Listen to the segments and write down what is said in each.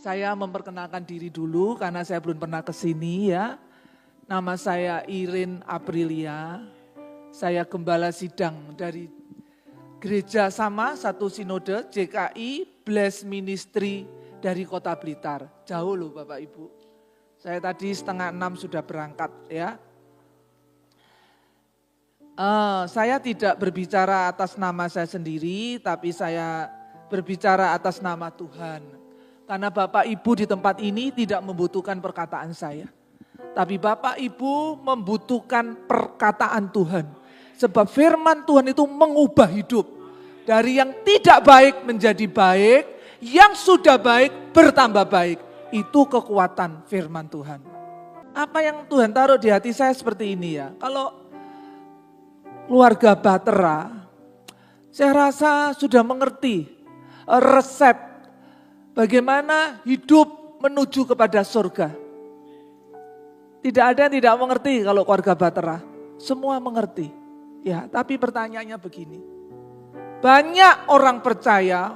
Saya memperkenalkan diri dulu karena saya belum pernah ke sini ya. Nama saya Irin Aprilia. Saya gembala sidang dari Gereja Sama Satu Sinode JKI Bless Ministry dari Kota Blitar. Jauh loh Bapak Ibu. Saya tadi 5:30 sudah berangkat ya. Saya tidak berbicara atas nama saya sendiri, tapi saya berbicara atas nama Tuhan. Karena Bapak Ibu di tempat ini tidak membutuhkan perkataan saya. Tapi Bapak Ibu membutuhkan perkataan Tuhan. Sebab firman Tuhan itu mengubah hidup. Dari yang tidak baik menjadi baik, yang sudah baik bertambah baik. Itu kekuatan firman Tuhan. Apa yang Tuhan taruh di hati saya seperti ini ya. Kalau keluarga Batera, saya rasa sudah mengerti resep bagaimana hidup menuju kepada surga. Tidak ada yang tidak mengerti kalau keluarga Batera. Semua mengerti. Ya, tapi pertanyaannya begini. Banyak orang percaya,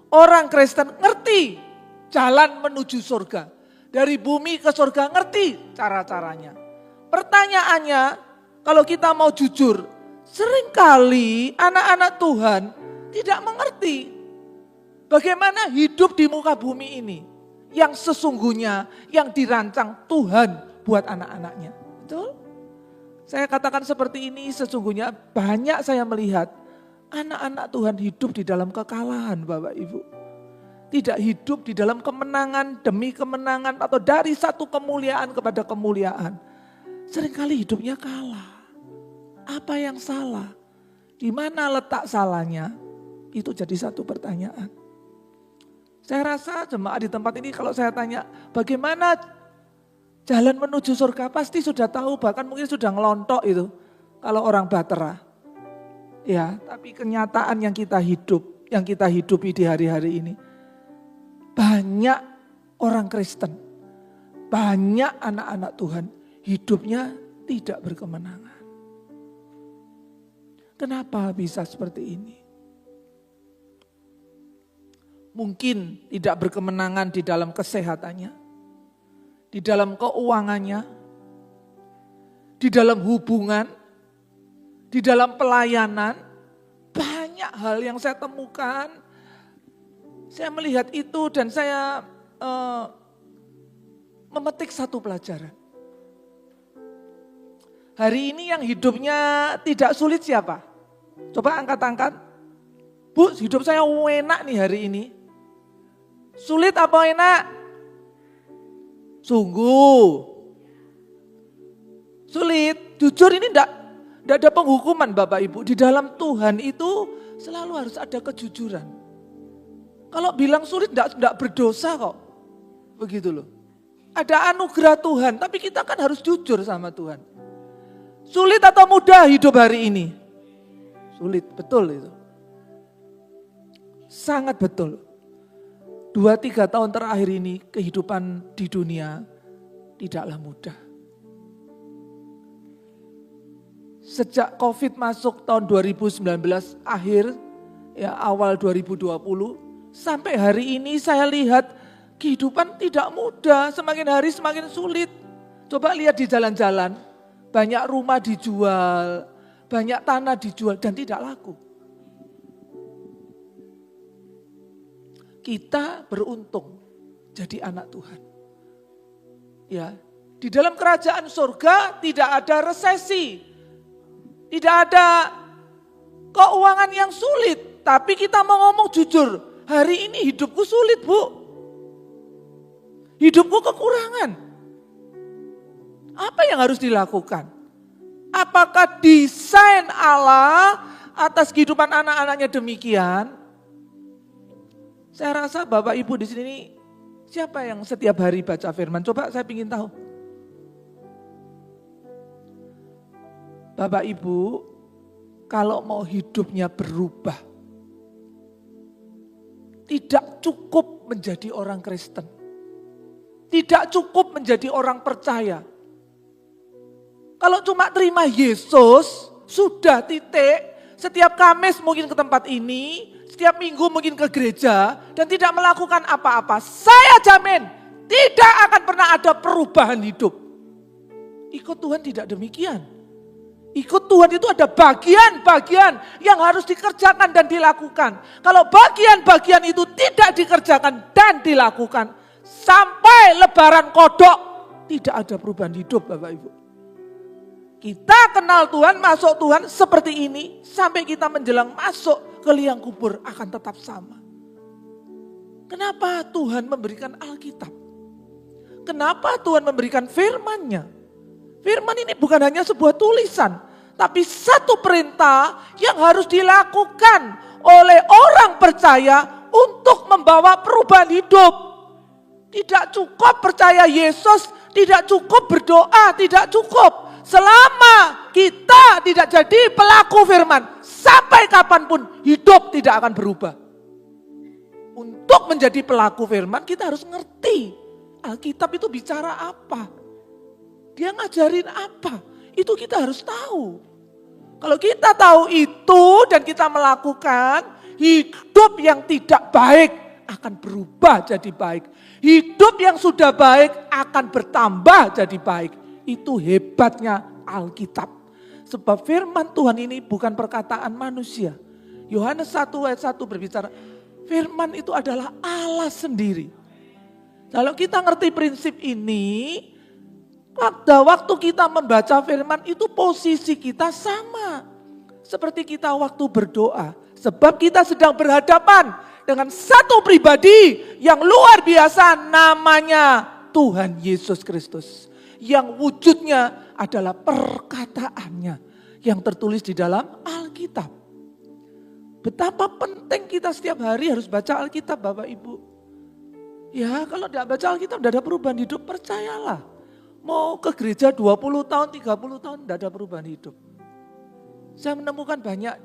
orang Kristen ngerti jalan menuju surga. Dari bumi ke surga ngerti cara-caranya. Pertanyaannya, kalau kita mau jujur, seringkali anak-anak Tuhan tidak mengerti bagaimana hidup di muka bumi ini yang sesungguhnya yang dirancang Tuhan buat anak-anaknya. Betul? Saya katakan seperti ini sesungguhnya banyak saya melihat anak-anak Tuhan hidup di dalam kekalahan Bapak Ibu. Tidak hidup di dalam kemenangan demi kemenangan atau dari satu kemuliaan kepada kemuliaan. Seringkali hidupnya kalah. Apa yang salah? Di mana letak salahnya? Itu jadi satu pertanyaan. Saya rasa jemaat di tempat ini kalau saya tanya bagaimana jalan menuju surga pasti sudah tahu, bahkan mungkin sudah ngelontok itu kalau orang Batera. Ya, tapi kenyataan yang kita hidupi di hari-hari ini. Banyak orang Kristen, banyak anak-anak Tuhan hidupnya tidak berkemenangan. Kenapa bisa seperti ini? Mungkin tidak berkemenangan di dalam kesehatannya, di dalam keuangannya, di dalam hubungan, di dalam pelayanan. Banyak hal yang saya temukan. Saya melihat itu dan saya memetik satu pelajaran. Hari ini yang hidupnya tidak sulit siapa? Coba angkat-angkat. Bu, hidup saya enak nih hari ini. Sulit apa enak? Sungguh. Sulit. Jujur ini enggak ada penghukuman Bapak Ibu. Di dalam Tuhan itu selalu harus ada kejujuran. Kalau bilang sulit enggak berdosa kok. Begitu loh. Ada anugerah Tuhan, tapi kita kan harus jujur sama Tuhan. Sulit atau mudah hidup hari ini? Sulit, betul itu. Sangat betul. 2-3 tahun terakhir ini kehidupan di dunia tidaklah mudah. Sejak COVID masuk tahun 2019 akhir, ya awal 2020, sampai hari ini saya lihat kehidupan tidak mudah, semakin hari semakin sulit. Coba lihat di jalan-jalan, banyak rumah dijual, banyak tanah dijual dan tidak laku. Kita beruntung jadi anak Tuhan. Ya, di dalam kerajaan surga tidak ada resesi, tidak ada keuangan yang sulit. Tapi kita mau ngomong jujur, hari ini hidupku sulit Bu. Hidupku kekurangan. Apa yang harus dilakukan? Apakah desain Allah atas kehidupan anak-anaknya demikian? Saya rasa Bapak Ibu di sini siapa yang setiap hari baca firman? Coba saya ingin tahu. Bapak Ibu, kalau mau hidupnya berubah, tidak cukup menjadi orang Kristen. Tidak cukup menjadi orang percaya. Kalau cuma terima Yesus, sudah titik. Setiap Kamis mungkin ke tempat ini, setiap minggu mungkin ke gereja dan tidak melakukan apa-apa, saya jamin tidak akan pernah ada perubahan hidup. Ikut Tuhan tidak demikian. Ikut Tuhan itu ada bagian-bagian yang harus dikerjakan dan dilakukan. Kalau bagian-bagian itu tidak dikerjakan dan dilakukan, sampai lebaran kodok, tidak ada perubahan hidup Bapak Ibu. Kita kenal Tuhan, masuk Tuhan seperti ini, sampai kita menjelang masuk ke liang kubur akan tetap sama. Kenapa Tuhan memberikan Alkitab? Kenapa Tuhan memberikan firman-Nya? Firman ini bukan hanya sebuah tulisan, tapi satu perintah yang harus dilakukan oleh orang percaya untuk membawa perubahan hidup. Tidak cukup percaya Yesus, tidak cukup berdoa, tidak cukup. Selama kita tidak jadi pelaku firman, sampai kapanpun hidup tidak akan berubah. Untuk menjadi pelaku firman kita harus ngerti Alkitab itu bicara apa. Dia ngajarin apa? Itu kita harus tahu. Kalau kita tahu itu dan kita melakukan, hidup yang tidak baik akan berubah jadi baik. Hidup yang sudah baik akan bertambah jadi baik. Itu hebatnya Alkitab. Sebab firman Tuhan ini bukan perkataan manusia. Yohanes 1 ayat 1 berbicara, firman itu adalah Allah sendiri. Kalau kita ngerti prinsip ini, pada waktu kita membaca firman itu posisi kita sama. Seperti kita waktu berdoa. Sebab kita sedang berhadapan dengan satu pribadi yang luar biasa namanya Tuhan Yesus Kristus. Yang wujudnya adalah perkataannya yang tertulis di dalam Alkitab. Betapa penting kita setiap hari harus baca Alkitab Bapak Ibu. Ya kalau tidak baca Alkitab tidak ada perubahan hidup, percayalah. Mau ke gereja 20 tahun, 30 tahun, tidak ada perubahan hidup. Saya menemukan banyak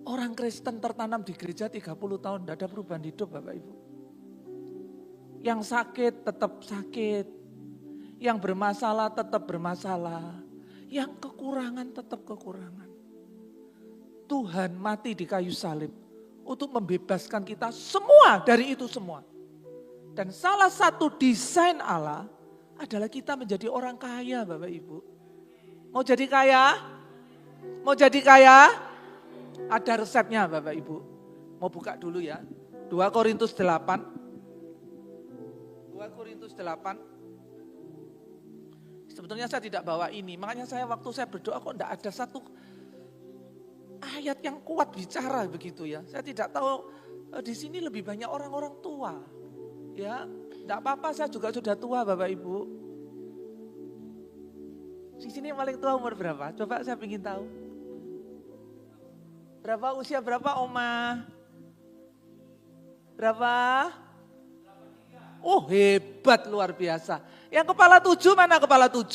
orang Kristen tertanam di gereja 30 tahun, tidak ada perubahan hidup Bapak Ibu. Yang sakit tetap sakit, yang bermasalah tetap bermasalah, yang kekurangan tetap kekurangan. Tuhan mati di kayu salib untuk membebaskan kita semua dari itu semua. Dan salah satu desain Allah adalah kita menjadi orang kaya Bapak Ibu. Mau jadi kaya? Mau jadi kaya? Ada resepnya Bapak Ibu. Mau buka dulu ya. 2 Korintus 8. 2 Korintus 8. Sebetulnya saya tidak bawa ini. Makanya saya waktu saya berdoa kok tidak ada satu ayat yang kuat bicara begitu ya. Saya tidak tahu di sini lebih banyak orang-orang tua. Ya, tidak apa-apa, saya juga sudah tua Bapak Ibu. Di sini yang paling tua umur berapa? Coba saya ingin tahu. Berapa usia berapa Oma? Berapa? Oh hebat luar biasa. Yang kepala 7 mana kepala 7?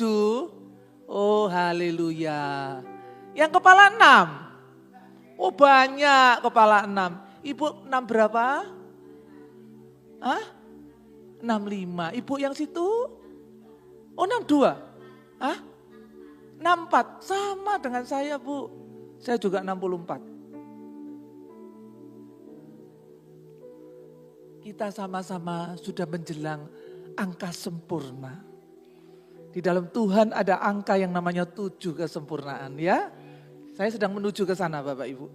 Oh haleluya. Yang kepala 6? Oh banyak kepala 6. Ibu 6 berapa? Hah? 65. Ibu yang situ? Oh 62. Hah? 64. Sama dengan saya Bu. Saya juga 64. Kita sama-sama sudah menjelang angka sempurna. Di dalam Tuhan ada angka yang namanya 7 kesempurnaan ya. Saya sedang menuju ke sana Bapak Ibu.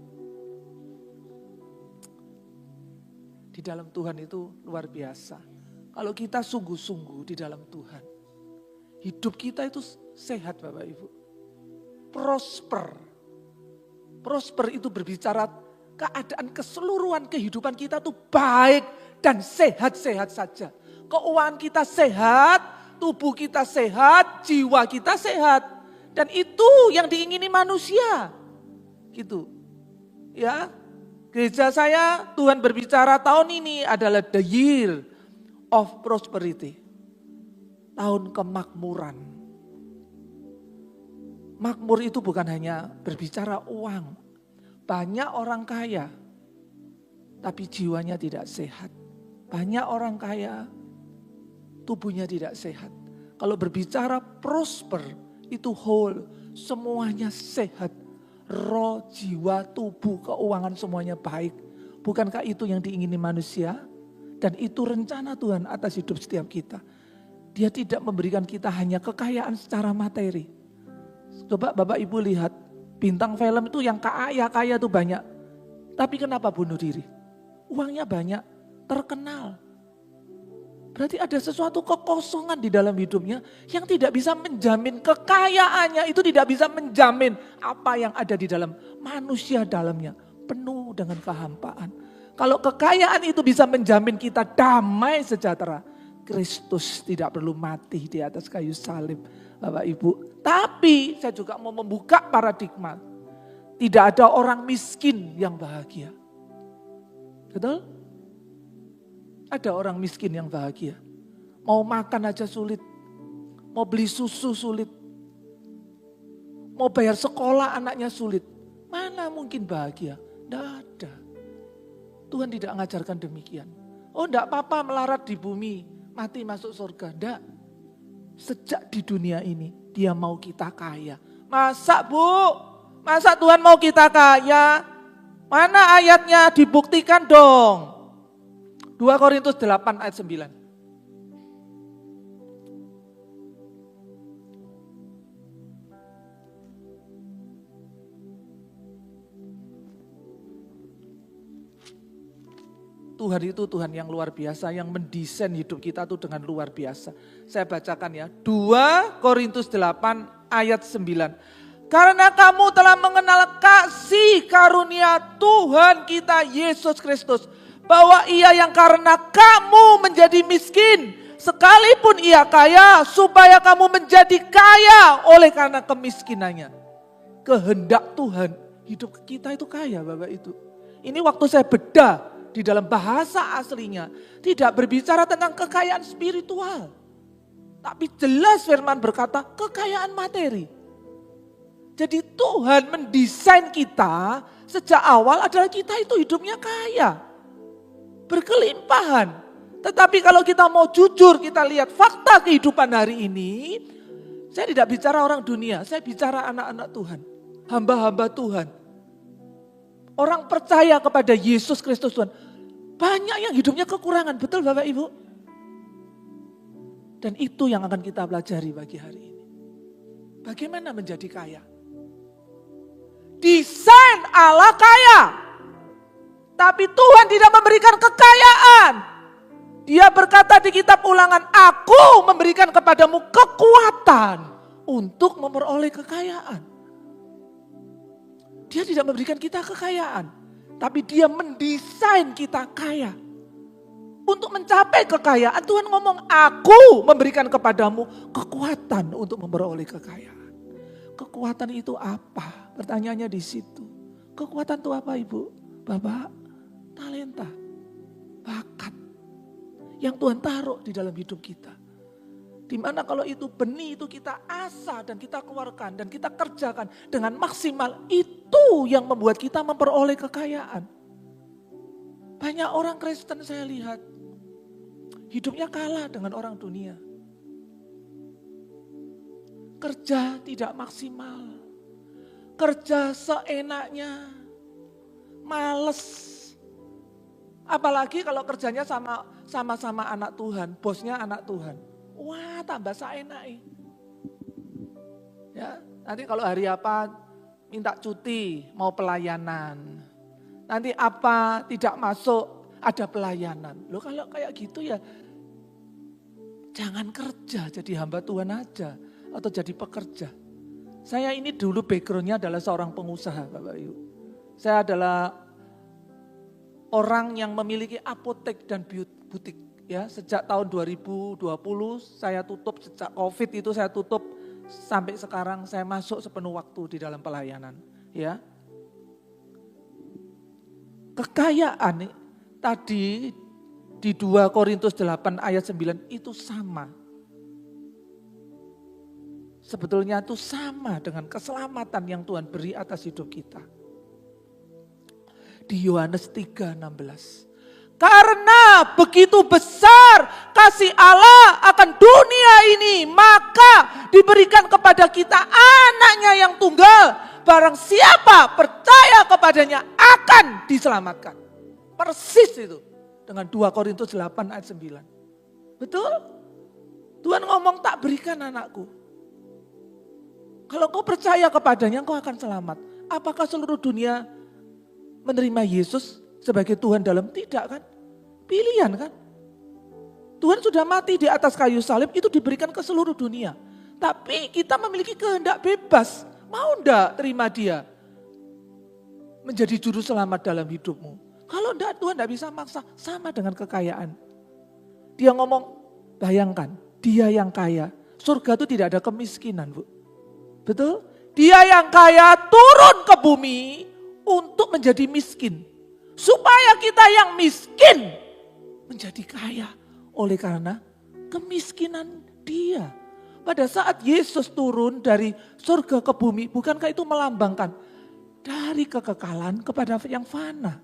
Di dalam Tuhan itu luar biasa. Kalau kita sungguh-sungguh di dalam Tuhan, hidup kita itu sehat Bapak Ibu. Prosper. Prosper itu berbicara keadaan keseluruhan kehidupan kita itu baik dan sehat-sehat saja. Keuangan kita sehat, tubuh kita sehat, jiwa kita sehat. Dan itu yang diingini manusia. Gitu. Ya. Gereja saya Tuhan berbicara tahun ini adalah the year of prosperity. Tahun kemakmuran. Makmur itu bukan hanya berbicara uang. Banyak orang kaya, tapi jiwanya tidak sehat. Banyak orang kaya, tubuhnya tidak sehat. Kalau berbicara prosper, itu whole, semuanya sehat. roh, jiwa, tubuh, keuangan semuanya baik. Bukankah itu yang diingini manusia? Dan itu rencana Tuhan atas hidup setiap kita. Dia tidak memberikan kita hanya kekayaan secara materi. Coba Bapak Ibu lihat, bintang film itu yang kaya-kaya itu banyak. Tapi kenapa bunuh diri? Uangnya banyak, terkenal. Berarti ada sesuatu kekosongan di dalam hidupnya yang tidak bisa menjamin kekayaannya. Itu tidak bisa menjamin apa yang ada di dalam manusia dalamnya. Penuh dengan kehampaan. Kalau kekayaan itu bisa menjamin kita damai sejahtera. Kristus tidak perlu mati di atas kayu salib, Bapak Ibu. Tapi saya juga mau membuka paradigma. Tidak ada orang miskin yang bahagia. Betul? Ada orang miskin yang bahagia. Mau makan aja sulit. Mau beli susu sulit. Mau bayar sekolah anaknya sulit. Mana mungkin bahagia? Tidak ada. Tuhan tidak mengajarkan demikian. Oh tidak apa-apa melarat di bumi. Mati masuk surga. Tidak. Sejak di dunia ini dia mau kita kaya. Masa Bu? Masa Tuhan mau kita kaya? Mana ayatnya? Dibuktikan dong. 2 Korintus 8 ayat 9. Tuhan itu Tuhan yang luar biasa, yang mendesain hidup kita itu dengan luar biasa. Saya bacakan ya, 2 Korintus 8 ayat 9. Karena kamu telah mengenal kasih karunia Tuhan kita Yesus Kristus, bahwa ia yang karena kamu menjadi miskin, sekalipun ia kaya, supaya kamu menjadi kaya oleh karena kemiskinannya. Kehendak Tuhan, hidup kita itu kaya Bapak itu. Ini waktu saya bedah, di dalam bahasa aslinya tidak berbicara tentang kekayaan spiritual. Tapi jelas firman berkata kekayaan materi. Jadi Tuhan mendesain kita sejak awal adalah kita itu hidupnya kaya. Berkelimpahan. Tetapi kalau kita mau jujur kita lihat fakta kehidupan hari ini. Saya tidak bicara orang dunia, saya bicara anak-anak Tuhan. Hamba-hamba Tuhan. Orang percaya kepada Yesus Kristus Tuhan. Banyak yang hidupnya kekurangan, betul Bapak Ibu? Dan itu yang akan kita pelajari pagi hari ini. Bagaimana menjadi kaya? Desain Allah kaya. Tapi Tuhan tidak memberikan kekayaan. Dia berkata di kitab Ulangan, aku memberikan kepadamu kekuatan untuk memperoleh kekayaan. Dia tidak memberikan kita kekayaan, tapi dia mendesain kita kaya. Untuk mencapai kekayaan, Tuhan ngomong, aku memberikan kepadamu kekuatan untuk memperoleh kekayaan. Kekuatan itu apa? Pertanyaannya di situ. Kekuatan itu apa Ibu? Bapak, talenta, bakat yang Tuhan taruh di dalam hidup kita. Dimana kalau itu benih itu kita asah dan kita keluarkan dan kita kerjakan dengan maksimal. Itu yang membuat kita memperoleh kekayaan. Banyak orang Kristen saya lihat hidupnya kalah dengan orang dunia. Kerja tidak maksimal. Kerja seenaknya. Males. Apalagi kalau kerjanya sama-sama anak Tuhan. Bosnya anak Tuhan. Wah, tambah seenak. Ya, nanti kalau hari apa minta cuti, mau pelayanan. Nanti apa tidak masuk, ada pelayanan. Loh kalau kayak gitu ya jangan kerja jadi hamba Tuhan aja atau jadi pekerja. Saya ini dulu backgroundnya adalah seorang pengusaha Bapak Ibu. Saya adalah orang yang memiliki apotek dan butik. Ya, sejak tahun 2020 saya tutup, sejak COVID itu saya tutup sampai sekarang saya masuk sepenuh waktu di dalam pelayanan. Ya, kekayaan tadi di 2 Korintus 8 ayat 9 itu sama. Sebetulnya itu sama dengan keselamatan yang Tuhan beri atas hidup kita. Di Yohanes 3:16. Karena begitu besar kasih Allah akan dunia ini, maka diberikan kepada kita anaknya yang tunggal, barang siapa percaya kepadanya akan diselamatkan. Persis itu dengan 2 Korintus 8 ayat 9. Betul? Tuhan ngomong tak berikan anakku. Kalau kau percaya kepadanya kau akan selamat. Apakah seluruh dunia menerima Yesus sebagai Tuhan dalam? Tidak kan? Pilihan kan? Tuhan sudah mati di atas kayu salib itu diberikan ke seluruh dunia. Tapi kita memiliki kehendak bebas. Mau enggak terima dia menjadi juru selamat dalam hidupmu? Kalau enggak Tuhan enggak bisa maksa. Sama dengan kekayaan. Dia ngomong, bayangkan dia yang kaya. Surga itu tidak ada kemiskinan, Bu. Betul? Dia yang kaya turun ke bumi untuk menjadi miskin. Supaya kita yang miskin menjadi kaya. Oleh karena kemiskinan dia. Pada saat Yesus turun dari surga ke bumi, bukankah itu melambangkan dari kekekalan kepada yang fana.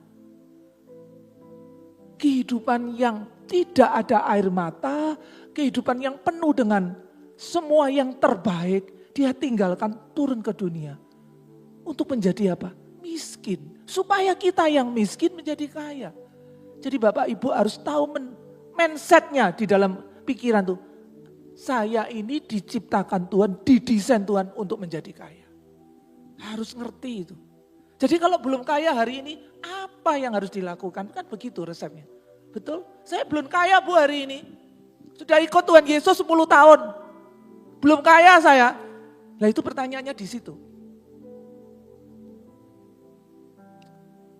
Kehidupan yang tidak ada air mata, kehidupan yang penuh dengan semua yang terbaik, dia tinggalkan turun ke dunia. Untuk menjadi apa? Miskin. Supaya kita yang miskin menjadi kaya. Jadi Bapak Ibu harus tahu mindsetnya di dalam pikiran tuh. Saya ini diciptakan Tuhan, didesain Tuhan untuk menjadi kaya. Harus ngerti itu. Jadi kalau belum kaya hari ini, apa yang harus dilakukan? Kan begitu resepnya. Betul? Saya belum kaya Bu hari ini. Sudah ikut Tuhan Yesus 10 tahun. Belum kaya saya. Nah itu pertanyaannya di situ.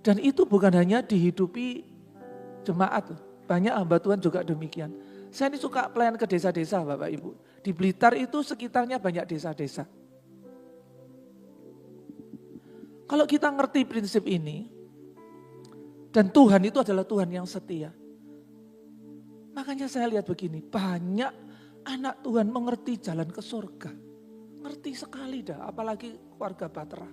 Dan itu bukan hanya dihidupi jemaat. Banyak hamba Tuhan juga demikian. Saya ini suka pelayan ke desa-desa Bapak Ibu. Di Blitar itu sekitarnya banyak desa-desa. Kalau kita ngerti prinsip ini, dan Tuhan itu adalah Tuhan yang setia. Makanya saya lihat begini, banyak anak Tuhan mengerti jalan ke surga. Ngerti sekali dah, apalagi keluarga Batra.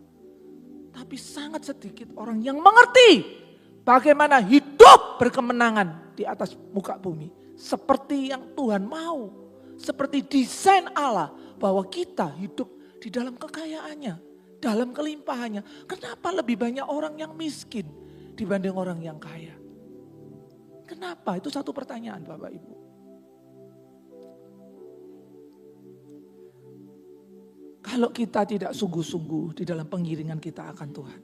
Tapi sangat sedikit orang yang mengerti bagaimana hidup berkemenangan di atas muka bumi. Seperti yang Tuhan mau. Seperti desain Allah bahwa kita hidup di dalam kekayaannya. Dalam kelimpahannya. Kenapa lebih banyak orang yang miskin dibanding orang yang kaya? Kenapa? Itu satu pertanyaan Bapak Ibu. Kalau kita tidak sungguh-sungguh di dalam pengiringan kita akan Tuhan.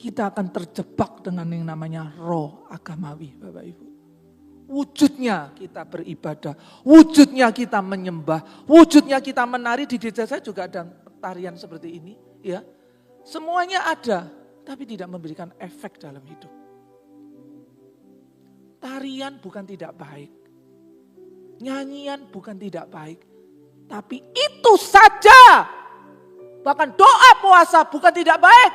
Kita akan terjebak dengan yang namanya roh agamawi Bapak Ibu. Wujudnya kita beribadah, wujudnya kita menyembah, wujudnya kita menari. Di gereja saya juga ada tarian seperti ini. Ya, semuanya ada, tapi tidak memberikan efek dalam hidup. Tarian bukan tidak baik, nyanyian bukan tidak baik, tapi itu saja. Bahkan doa puasa bukan tidak baik,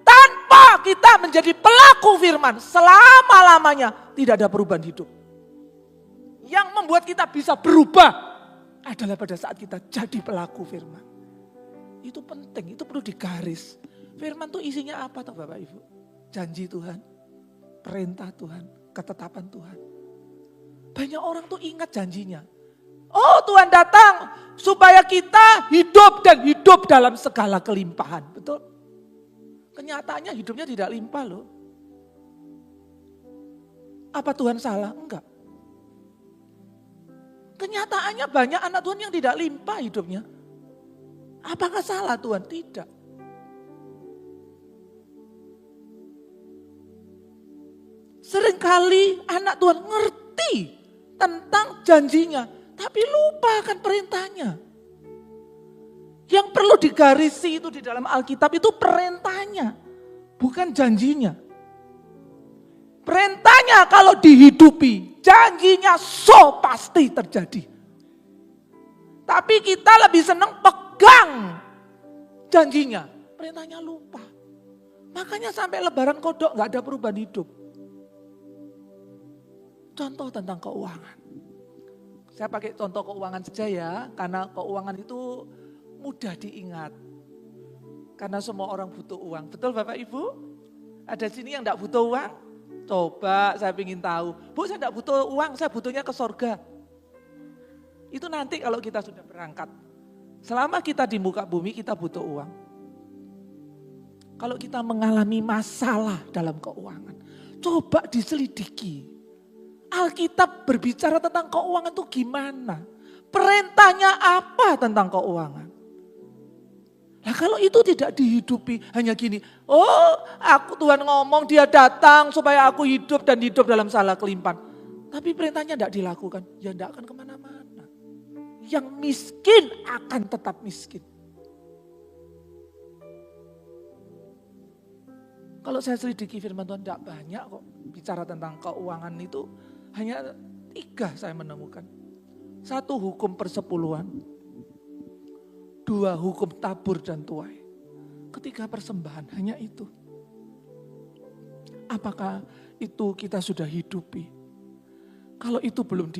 tanpa kita menjadi pelaku firman selama-lamanya tidak ada perubahan hidup. Yang membuat kita bisa berubah adalah pada saat kita jadi pelaku firman. Itu penting, itu perlu digaris. Firman itu isinya apa toh Bapak Ibu? Janji Tuhan, perintah Tuhan, ketetapan Tuhan. Banyak orang tuh ingat janjinya. Oh Tuhan datang supaya kita hidup dan hidup dalam segala kelimpahan. Betul? Kenyataannya hidupnya tidak limpah loh. Apa Tuhan salah? Enggak. Kenyataannya banyak anak Tuhan yang tidak limpah hidupnya. Apakah salah Tuhan? Tidak. Seringkali anak Tuhan ngerti tentang janjinya, tapi lupa akan perintahnya. Yang perlu digarisi itu di dalam Alkitab itu perintahnya, bukan janjinya. Perintahnya kalau dihidupi, janjinya so pasti terjadi. Tapi kita lebih senang pegang janjinya, perintahnya lupa. Makanya sampai lebaran kodok gak ada perubahan hidup. Contoh tentang keuangan. Saya pakai contoh keuangan saja ya, karena keuangan itu mudah diingat. Karena semua orang butuh uang. Betul Bapak Ibu? Ada sini yang gak butuh uang? Coba saya ingin tahu. Bu saya tidak butuh uang, saya butuhnya ke sorga. Itu nanti kalau kita sudah berangkat. Selama kita di muka bumi kita butuh uang. Kalau kita mengalami masalah dalam keuangan, coba diselidiki. Alkitab berbicara tentang keuangan itu gimana? Perintahnya apa tentang keuangan? Nah kalau itu tidak dihidupi hanya gini, oh aku Tuhan ngomong dia datang supaya aku hidup dan hidup dalam salah kelimpahan. Tapi perintahnya tidak dilakukan, ya tidak akan kemana-mana. Yang miskin akan tetap miskin. Kalau saya selidiki firman Tuhan tidak banyak kok bicara tentang keuangan itu. Hanya 3 saya menemukan. 1 hukum persepuluhan. 2 hukum tabur dan tuai. Ketiga persembahan hanya itu. Apakah itu kita sudah hidupi? Kalau itu belum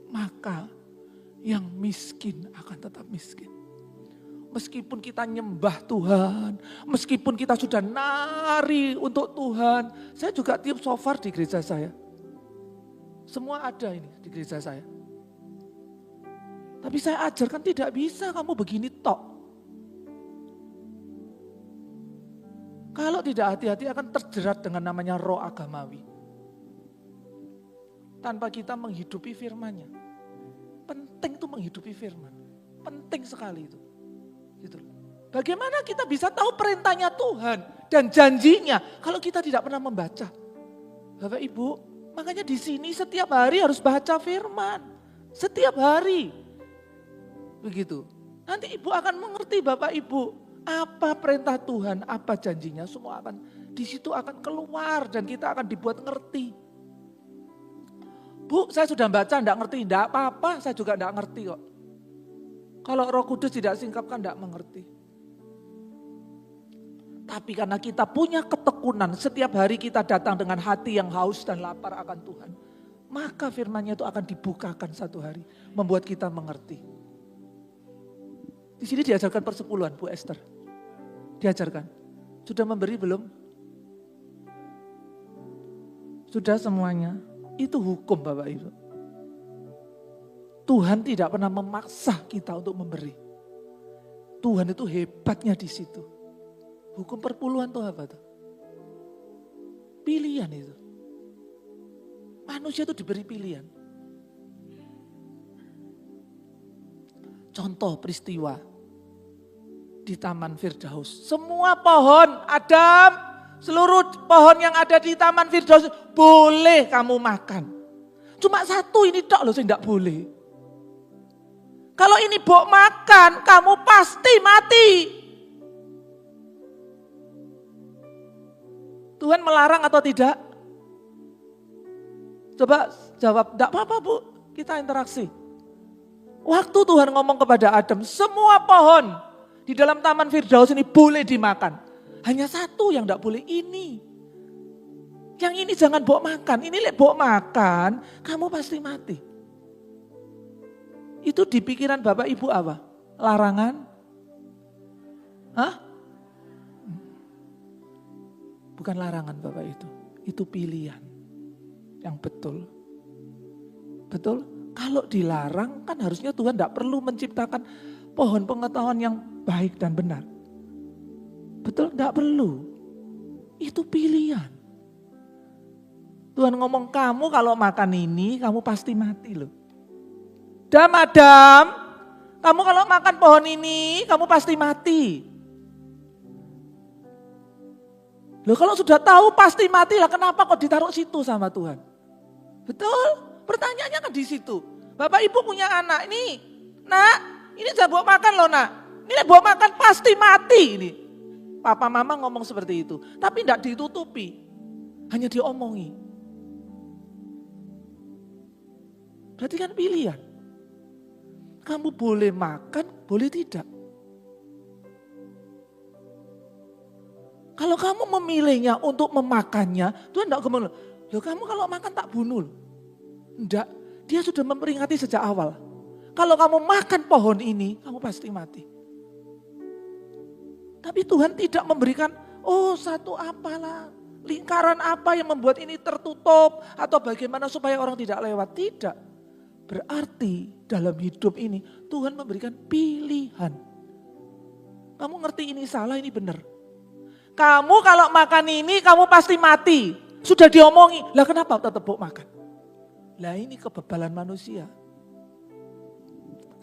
maka yang miskin akan tetap miskin. Meskipun kita nyembah Tuhan, meskipun kita sudah nari untuk Tuhan. Saya juga tiup shofar di gereja saya. Semua ada ini di gereja saya. Tapi saya ajarkan tidak bisa kamu begini tok. Kalau tidak hati-hati akan terjerat dengan namanya roh agamawi. Tanpa kita menghidupi firman-Nya. Penting itu menghidupi firman. Penting sekali itu. Gitu. Bagaimana kita bisa tahu perintahnya Tuhan dan janjinya kalau kita tidak pernah membaca? Bapak Ibu, makanya di sini setiap hari harus baca firman. Setiap hari. Begitu. Nanti Ibu akan mengerti Bapak Ibu. Apa perintah Tuhan, apa janjinya. Semua akan di situ akan keluar dan kita akan dibuat ngerti. Bu, saya sudah baca, enggak ngerti. Enggak apa-apa, saya juga enggak ngerti kok. Kalau Roh Kudus tidak singkapkan, enggak mengerti. Tapi karena kita punya ketekunan, setiap hari kita datang dengan hati yang haus dan lapar akan Tuhan. Maka firman-Nya itu akan dibukakan satu hari, membuat kita mengerti. Di sini diajarkan persepuluhan, Bu Esther. Diajarkan. Sudah memberi belum? Sudah semuanya. Itu hukum Bapak Ibu. Tuhan tidak pernah memaksa kita untuk memberi. Tuhan itu hebatnya di situ. Hukum perpuluhan itu apa tuh? Pilihan itu. Manusia itu diberi pilihan. Contoh peristiwa di Taman Firdaus. Semua pohon Adam, seluruh pohon yang ada di Taman Firdaus boleh kamu makan. Cuma satu ini tok loh yang tidak boleh. Kalau ini bok makan, kamu pasti mati. Tuhan melarang atau tidak? Coba jawab, tidak apa-apa Bu, kita interaksi. Waktu Tuhan ngomong kepada Adam, semua pohon di dalam Taman Firdaus ini boleh dimakan. Hanya satu yang tidak boleh ini. Yang ini jangan bawa makan. Ini lek bawa makan, kamu pasti mati. Itu di pikiran Bapak Ibu apa? Larangan? Hah? Bukan larangan Bapak itu pilihan yang betul. Betul? Kalau dilarang kan harusnya Tuhan tidak perlu menciptakan pohon pengetahuan yang baik dan benar. Betul? Tidak perlu. Itu pilihan. Tuhan ngomong kamu kalau makan ini kamu pasti mati loh. Adam, kamu kalau makan pohon ini kamu pasti mati. Loh kalau sudah tahu pasti mati lah kenapa kok ditaruh situ sama Tuhan? Betul? Pertanyaannya kan di situ. Bapak Ibu punya anak ini, nak ini jangan bawa makan loh nak. Ini bawa makan pasti mati ini. Papa mama ngomong seperti itu. Tapi tidak ditutupi. Hanya diomongi. Berarti kan pilihan. Kamu boleh makan, boleh tidak. Kalau kamu memilihnya untuk memakannya, Tuhan tidak ngomong, loh kamu kalau makan tak bunuh. Enggak, dia sudah memperingati sejak awal. Kalau kamu makan pohon ini, kamu pasti mati. Tapi Tuhan tidak memberikan, oh satu apalah, lingkaran apa yang membuat ini tertutup, atau bagaimana supaya orang tidak lewat. Tidak. Berarti dalam hidup ini Tuhan memberikan pilihan. Kamu ngerti ini salah, ini benar. Kamu kalau makan ini kamu pasti mati. Sudah diomongi, lah kenapa tetap makan? Lah ini kebebalan manusia.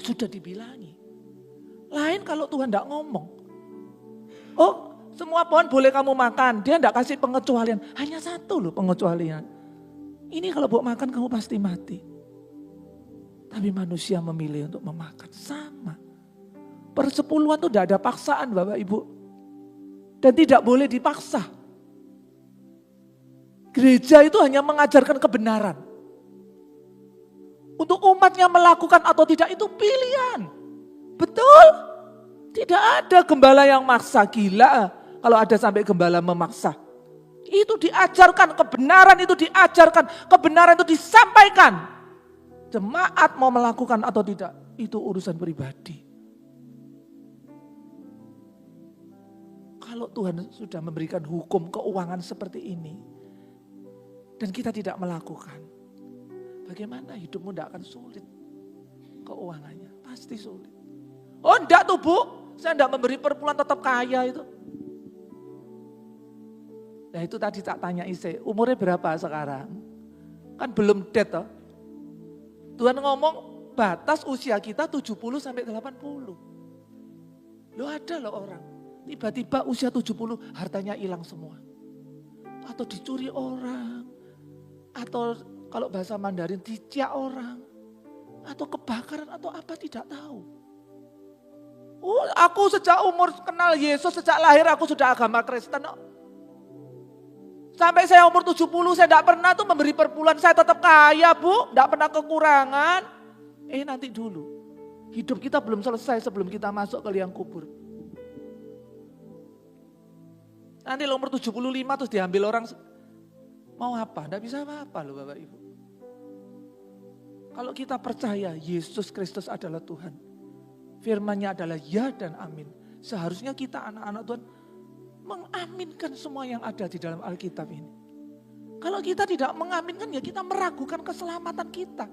Sudah dibilangi. Lain kalau Tuhan tidak ngomong. Oh, semua pohon boleh kamu makan. Dia tidak kasih pengecualian. Hanya satu loh pengecualian. Ini kalau makan kamu pasti mati. Tapi manusia memilih untuk memakan. Sama. Persepuluhan itu tidak ada paksaan Bapak Ibu. Dan tidak boleh dipaksa. Gereja itu hanya mengajarkan kebenaran. Untuk umatnya melakukan atau tidak itu pilihan. Betul? Tidak ada gembala yang maksa, gila kalau ada sampai gembala memaksa. Itu diajarkan, kebenaran itu diajarkan, kebenaran itu disampaikan. Jemaat mau melakukan atau tidak, itu urusan pribadi. Kalau Tuhan sudah memberikan hukum keuangan seperti ini, dan kita tidak melakukan, bagaimana hidupmu tidak akan sulit keuangannya? Pasti sulit. Oh enggak tuh Bu, saya enggak memberi perpuluhan tetap kaya itu. Nah itu tadi tak tanya isi, umurnya berapa sekarang? Kan belum dead toh. Tuhan ngomong batas usia kita 70 sampai 80. Loh ada loh orang, tiba-tiba usia 70 hartanya hilang semua. Atau dicuri orang, atau kalau bahasa Mandarin diciak orang, atau kebakaran atau apa tidak tahu. Oh, aku sejak umur kenal Yesus, sejak lahir aku sudah agama Kristen. Sampai saya umur 70 saya tidak pernah tuh memberi perpuluhan, saya tetap kaya Bu, tidak pernah kekurangan. Nanti dulu, hidup kita belum selesai sebelum kita masuk ke liang kubur. Nanti umur 75 terus diambil orang, mau apa? Tidak bisa apa-apa loh Bapak Ibu. Kalau kita percaya Yesus Kristus adalah Tuhan, firman-Nya adalah ya dan amin. Seharusnya kita anak-anak Tuhan mengaminkan semua yang ada di dalam Alkitab ini. Kalau kita tidak mengaminkan ya kita meragukan keselamatan kita.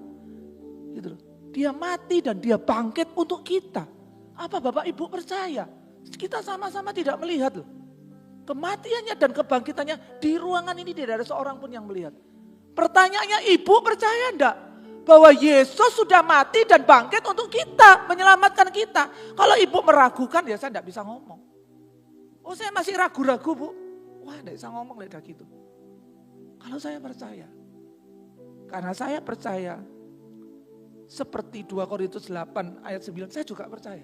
Gitu loh. Dia mati dan dia bangkit untuk kita. Apa Bapak Ibu percaya? Kita sama-sama tidak melihat loh. Kematiannya dan kebangkitannya di ruangan ini tidak ada seorang pun yang melihat. Pertanyaannya Ibu percaya enggak? Bahwa Yesus sudah mati dan bangkit untuk kita, menyelamatkan kita. Kalau Ibu meragukan ya saya enggak bisa ngomong. Oh saya masih ragu-ragu Bu. Wah enggak bisa ngomong kayak gitu. Kalau saya percaya. Karena saya percaya. Seperti 2 Korintus 8 ayat 9 saya juga percaya.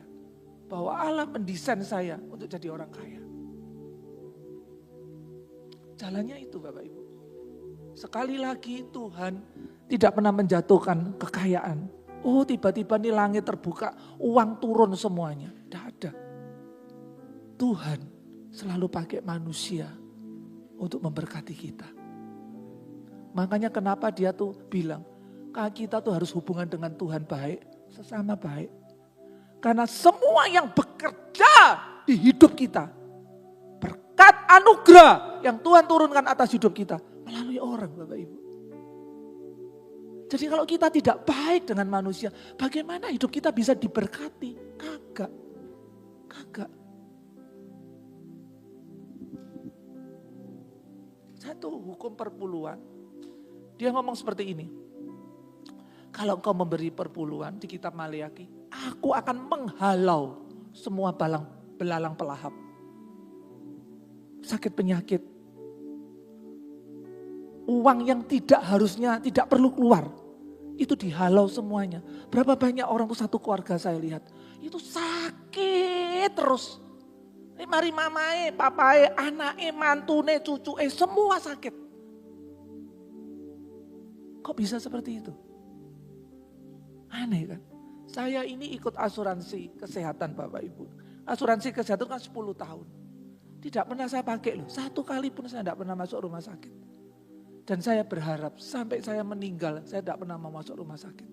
Bahwa Allah mendesain saya untuk jadi orang kaya. Jalannya itu Bapak Ibu. Sekali lagi Tuhan tidak pernah menjatuhkan kekayaan. Oh tiba-tiba nih langit terbuka, uang turun semuanya. Tidak ada. Tuhan selalu pakai manusia untuk memberkati kita. Makanya kenapa dia tuh bilang, kita tuh harus hubungan dengan Tuhan baik, sesama baik. Karena semua yang bekerja di hidup kita, berkat anugerah yang Tuhan turunkan atas hidup kita, melalui orang Bapak Ibu. Jadi kalau kita tidak baik dengan manusia, bagaimana hidup kita bisa diberkati? Kagak. Satu hukum perpuluhan, dia ngomong seperti ini. Kalau engkau memberi perpuluhan di kitab Maleakhi, aku akan menghalau semua belalang pelahap. Sakit penyakit. Uang yang tidak harusnya, tidak perlu keluar. Itu dihalau semuanya. Berapa banyak orang tuh satu keluarga saya lihat. Itu sakit terus. Mari mamae, papae, anake, mantune, cucuke, semua sakit. Kok bisa seperti itu? Aneh kan? Saya ini ikut asuransi kesehatan Bapak Ibu. Asuransi kesehatan kan 10 tahun. Tidak pernah saya pakai loh. Satu kali pun saya tidak pernah masuk rumah sakit. Dan saya berharap sampai saya meninggal saya tidak pernah mau masuk rumah sakit.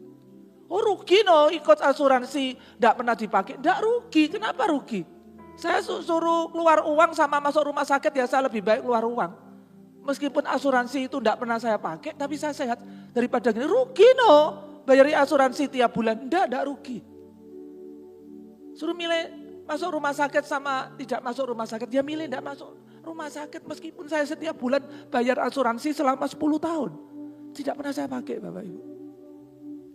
Oh rugi no ikut asuransi tidak pernah dipakai. Tidak rugi, kenapa rugi? Saya suruh keluar uang sama masuk rumah sakit ya saya lebih baik keluar uang. Meskipun asuransi itu tidak pernah saya pakai tapi saya sehat daripada gini. Rugi no. bayar asuransi tiap bulan. Enggak rugi. Suruh milih masuk rumah sakit sama tidak masuk rumah sakit. Dia milih enggak masuk rumah sakit meskipun saya setiap bulan bayar asuransi selama 10 tahun. Tidak pernah saya pakai Bapak Ibu.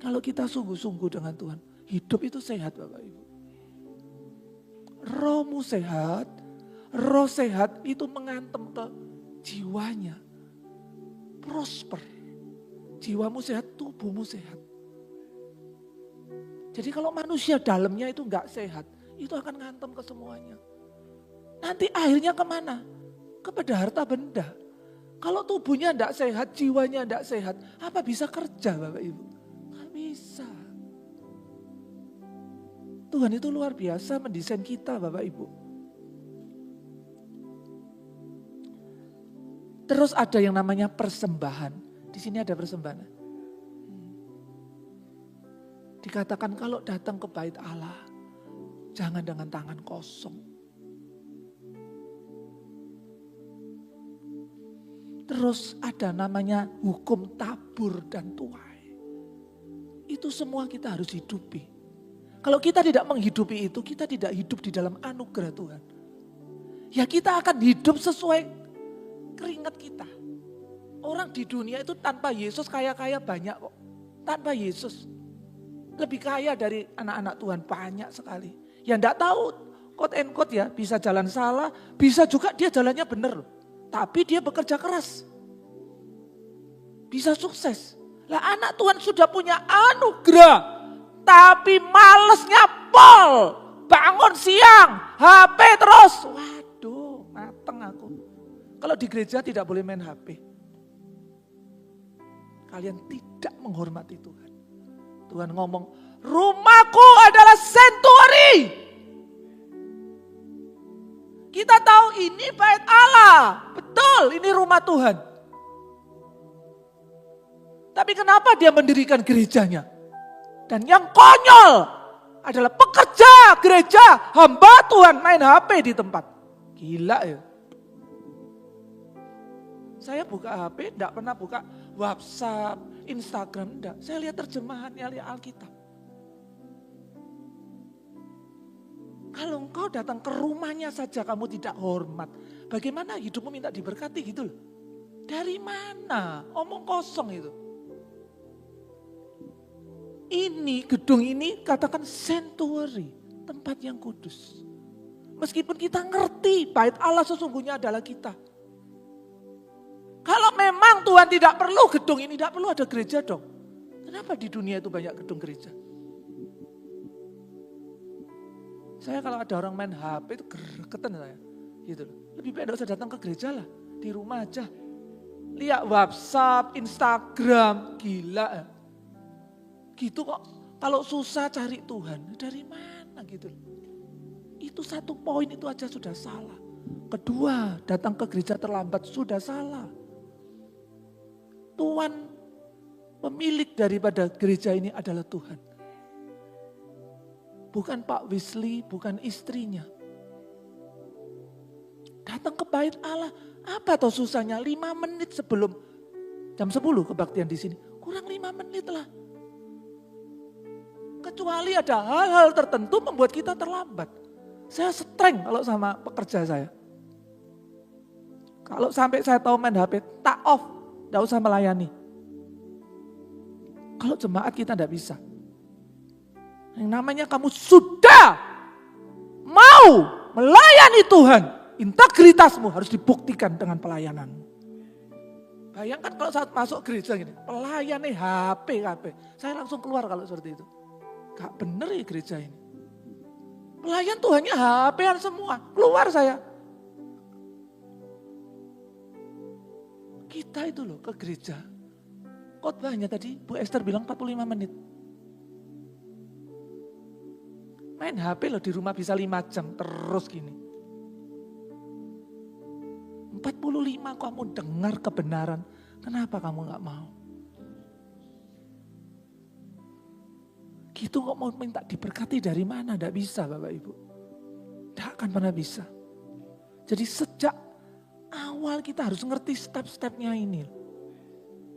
Kalau kita sungguh-sungguh dengan Tuhan, hidup itu sehat Bapak Ibu. Rohmu sehat, roh sehat itu mengantem ke jiwanya. Prosper. Jiwamu sehat, tubuhmu sehat. Jadi kalau manusia dalamnya itu enggak sehat, itu akan ngantem ke semuanya. Nanti akhirnya kemana? Kepada harta benda. Kalau tubuhnya enggak sehat, jiwanya enggak sehat, apa bisa kerja Bapak Ibu? Enggak bisa. Tuhan itu luar biasa mendesain kita Bapak Ibu. Terus ada yang namanya persembahan. Di sini ada persembahan. Dikatakan kalau datang ke bait Allah, jangan dengan tangan kosong. Terus ada namanya hukum tabur dan tuai. Itu semua kita harus hidupi. Kalau kita tidak menghidupi itu, kita tidak hidup di dalam anugerah Tuhan. Ya kita akan hidup sesuai keringat kita. Orang di dunia itu tanpa Yesus kaya-kaya banyak kok. Tanpa Yesus. Lebih kaya dari anak-anak Tuhan banyak sekali. Yang enggak tahu quote and quote ya, bisa jalan salah, bisa juga dia jalannya benar. Tapi dia bekerja keras. Bisa sukses. Lah anak Tuhan sudah punya anugerah. Tapi malesnya pol. Bangun siang, HP terus. Waduh, mateng aku. Kalau di gereja tidak boleh main HP. Kalian tidak menghormati Tuhan. Tuhan ngomong, rumahku adalah sanctuary. Kita tahu ini bait Allah. Betul, ini rumah Tuhan. Tapi kenapa dia mendirikan gerejanya? Dan yang konyol adalah pekerja gereja, hamba Tuhan main HP di tempat. Gila ya. Saya buka HP, enggak pernah buka WhatsApp, Instagram, enggak. Saya lihat terjemahannya, lihat Alkitab. Kalau engkau datang ke rumahnya saja kamu tidak hormat, bagaimana hidupmu minta diberkati gitu loh. Dari mana? Omong kosong itu. Ini, gedung ini katakan sanctuary, tempat yang kudus. Meskipun kita ngerti bait Allah sesungguhnya adalah kita. Kalau memang Tuhan tidak perlu gedung ini, tidak perlu ada gereja dong. Kenapa di dunia itu banyak gedung gereja? Saya kalau ada orang main HP itu gregetan saya. Gitu loh. Lebih baik tidak usah datang ke gereja lah, di rumah aja. Lihat WhatsApp, Instagram, gila ya. Gitu kok, kalau susah cari Tuhan, dari mana gitu. Itu satu poin itu aja sudah salah. Kedua, datang ke gereja terlambat sudah salah. Tuhan, pemilik daripada gereja ini adalah Tuhan. Bukan Pak Wesley, bukan istrinya. Datang ke bait Allah, apa toh susahnya? 5 menit sebelum jam 10 kebaktian di sini. Kurang 5 menit lah. Kecuali ada hal-hal tertentu membuat kita terlambat. Saya streng kalau sama pekerja saya. Kalau sampai saya tahu main HP, tak off, tidak usah melayani. Kalau jemaat kita tidak bisa. Yang namanya kamu sudah mau melayani Tuhan, integritasmu harus dibuktikan dengan pelayanan. Bayangkan kalau saat masuk gereja gini, pelayan HP. Saya langsung keluar kalau seperti itu. Gak bener ya gereja ini. Pelayan Tuhannya HP-an semua. Keluar saya. Kita itu loh ke gereja. Khotbahnya tadi Bu Esther bilang 45 menit. Main HP loh di rumah bisa 5 jam terus gini. 45 kamu dengar kebenaran. Kenapa kamu gak mau? Gitu kok mau minta diberkati dari mana? Tidak bisa Bapak Ibu. Tidak akan pernah bisa. Jadi sejak awal kita harus ngerti step-stepnya ini.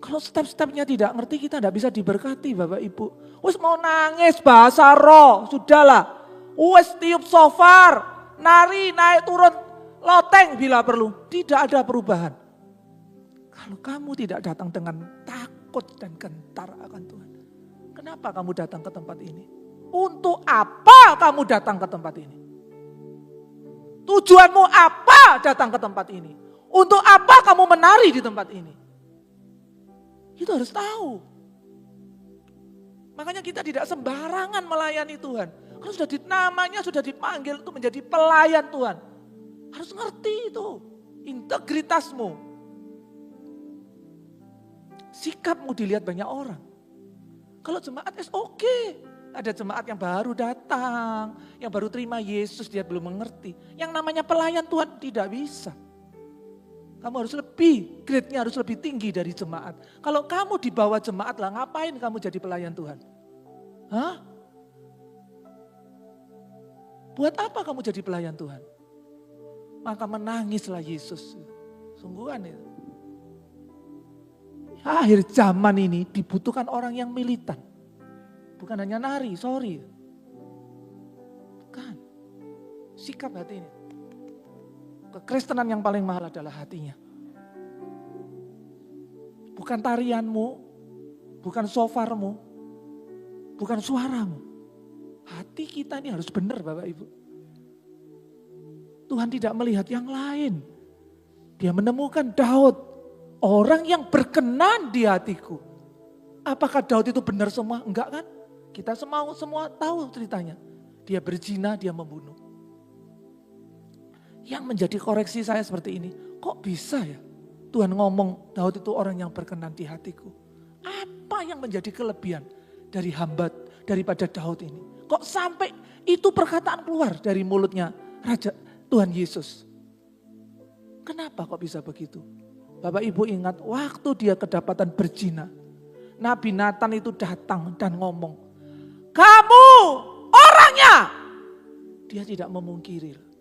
Kalau step-stepnya tidak ngerti, kita tidak bisa diberkati Bapak Ibu. Wes mau nangis bahasa roh, sudahlah. Wes tiup shofar, nari, naik turun, loteng bila perlu. Tidak ada perubahan. Kalau kamu tidak datang dengan takut dan gentar akan Tuhan. Kenapa kamu datang ke tempat ini? Untuk apa kamu datang ke tempat ini? Tujuanmu apa datang ke tempat ini? Untuk apa kamu menari di tempat ini? Itu harus tahu. Makanya kita tidak sembarangan melayani Tuhan. Kalau namanya sudah dipanggil untuk menjadi pelayan Tuhan. Harus ngerti itu. Integritasmu. Sikapmu dilihat banyak orang. Kalau jemaat oke. Ada jemaat yang baru datang, yang baru terima Yesus, dia belum mengerti. Yang namanya pelayan Tuhan tidak bisa. Kamu harus lebih, grade-nya harus lebih tinggi dari jemaat. Kalau kamu di bawah jemaat lah, ngapain kamu jadi pelayan Tuhan? Hah? Buat apa kamu jadi pelayan Tuhan? Maka menangislah Yesus. Sungguhan itu. Akhir zaman ini dibutuhkan orang yang militan. Bukan hanya nari, sorry. Bukan. Sikap hati ini. Kekristenan yang paling mahal adalah hatinya. Bukan tarianmu, bukan sofarmu, bukan suaramu. Hati kita ini harus benar Bapak Ibu. Tuhan tidak melihat yang lain. Dia menemukan Daud, orang yang berkenan di hatiku. Apakah Daud itu benar semua? Enggak kan? Kita semua tahu ceritanya. Dia berzina, dia membunuh. Yang menjadi koreksi saya seperti ini. Kok bisa ya Tuhan ngomong Daud itu orang yang berkenan di hatiku. Apa yang menjadi kelebihan dari hamba daripada Daud ini? Kok sampai itu perkataan keluar dari mulutnya Raja Tuhan Yesus. Kenapa kok bisa begitu? Bapak Ibu ingat waktu dia kedapatan berzina. Nabi Nathan itu datang dan ngomong. Kamu orangnya. Dia tidak memungkiri.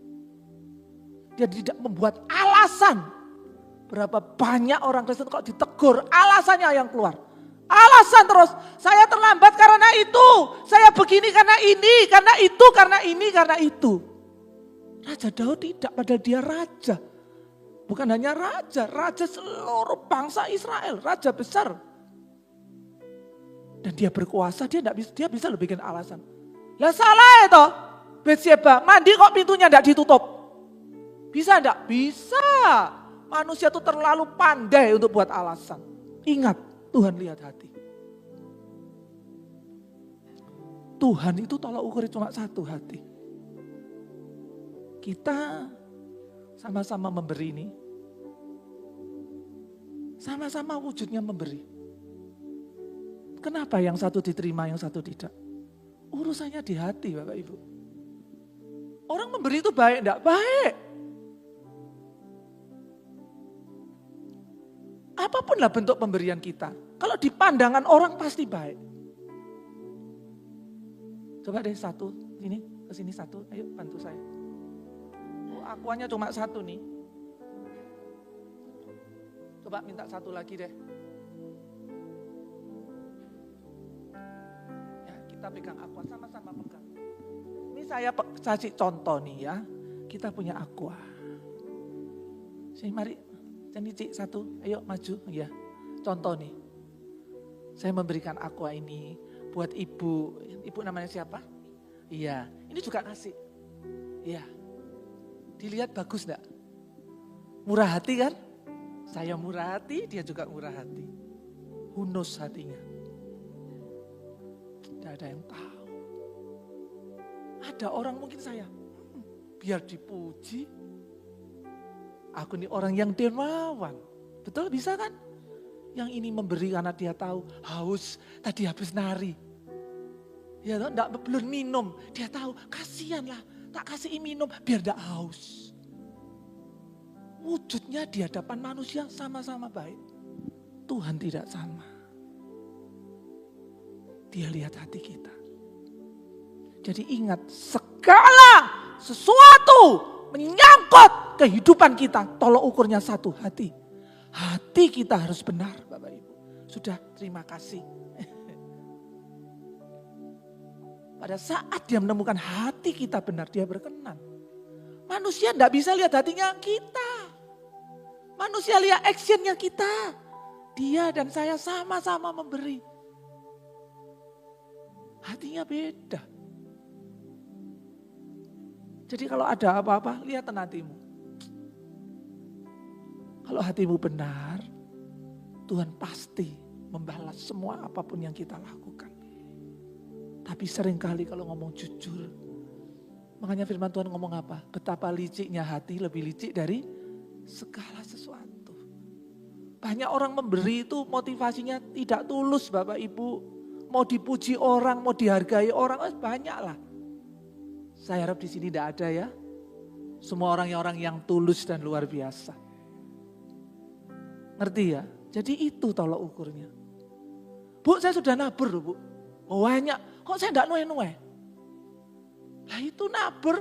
Dia tidak membuat alasan. Berapa banyak orang Kristen kok ditegur, alasannya yang keluar. Alasan terus, saya terlambat karena itu. Saya begini karena ini, karena itu, karena ini, karena itu. Raja Daud tidak, padahal dia raja. Bukan hanya raja, raja seluruh bangsa Israel, raja besar. Dan dia berkuasa, dia bisa lebih bikin alasan. Lah salah itu, Betsyeba, mandi kok pintunya tidak ditutup? Bisa enggak? Bisa. Manusia itu terlalu pandai untuk buat alasan. Ingat, Tuhan lihat hati. Tuhan itu tolak ukur cuma satu hati. Kita sama-sama memberi ini. Sama-sama wujudnya memberi. Kenapa yang satu diterima, yang satu tidak? Urusannya di hati Bapak Ibu. Orang memberi itu baik, enggak baik. Apapunlah bentuk pemberian kita. Kalau di pandangan orang pasti baik. Coba deh satu, ini ke sini satu, ayo bantu saya. Oh, akuannya cuma satu nih. Coba minta satu lagi deh. Ya, kita pegang aqua, sama-sama pegang. Ini saya kasih contoh nih ya. Kita punya aqua. Sini mari. Ini Cik satu, ayo maju. Ya, contoh nih. Saya memberikan aqua ini buat ibu. Ibu namanya siapa? Iya, ini juga kasih. Iya. Dilihat bagus enggak? Murah hati kan? Saya murah hati, dia juga murah hati. Hunus hatinya. Tidak ada yang tahu. Ada orang mungkin saya, biar dipuji. Aku ini orang yang dermawan. Betul bisa kan? Yang ini memberi karena dia tahu haus, tadi habis nari. Ya belum minum, dia tahu kasihanlah, tak kasih minum biar tidak haus. Wujudnya di hadapan manusia sama-sama baik. Tuhan tidak sama. Dia lihat hati kita. Jadi ingat, segala sesuatu menyangkut kehidupan kita, tolok ukurnya satu hati. Hati kita harus benar Bapak Ibu. Sudah, terima kasih. Pada saat dia menemukan hati kita benar, dia berkenan. Manusia tidak bisa lihat hatinya kita. Manusia lihat actionnya kita. Dia dan saya sama-sama memberi. Hatinya beda. Jadi kalau ada apa-apa, lihat hatimu. Kalau hatimu benar, Tuhan pasti membalas semua apapun yang kita lakukan. Tapi seringkali kalau ngomong jujur, makanya firman Tuhan ngomong apa? Betapa liciknya hati, lebih licik dari segala sesuatu. Banyak orang memberi itu motivasinya tidak tulus Bapak Ibu. Mau dipuji orang, mau dihargai orang, banyaklah. Saya harap di sini tidak ada ya. Semua orang yang tulus dan luar biasa. Ngerti ya? Jadi itu tolak ukurnya. Bu, saya sudah nabur loh Bu. Oh, banyak. Kok saya enggak nuwe-nuwe? Lah itu nabur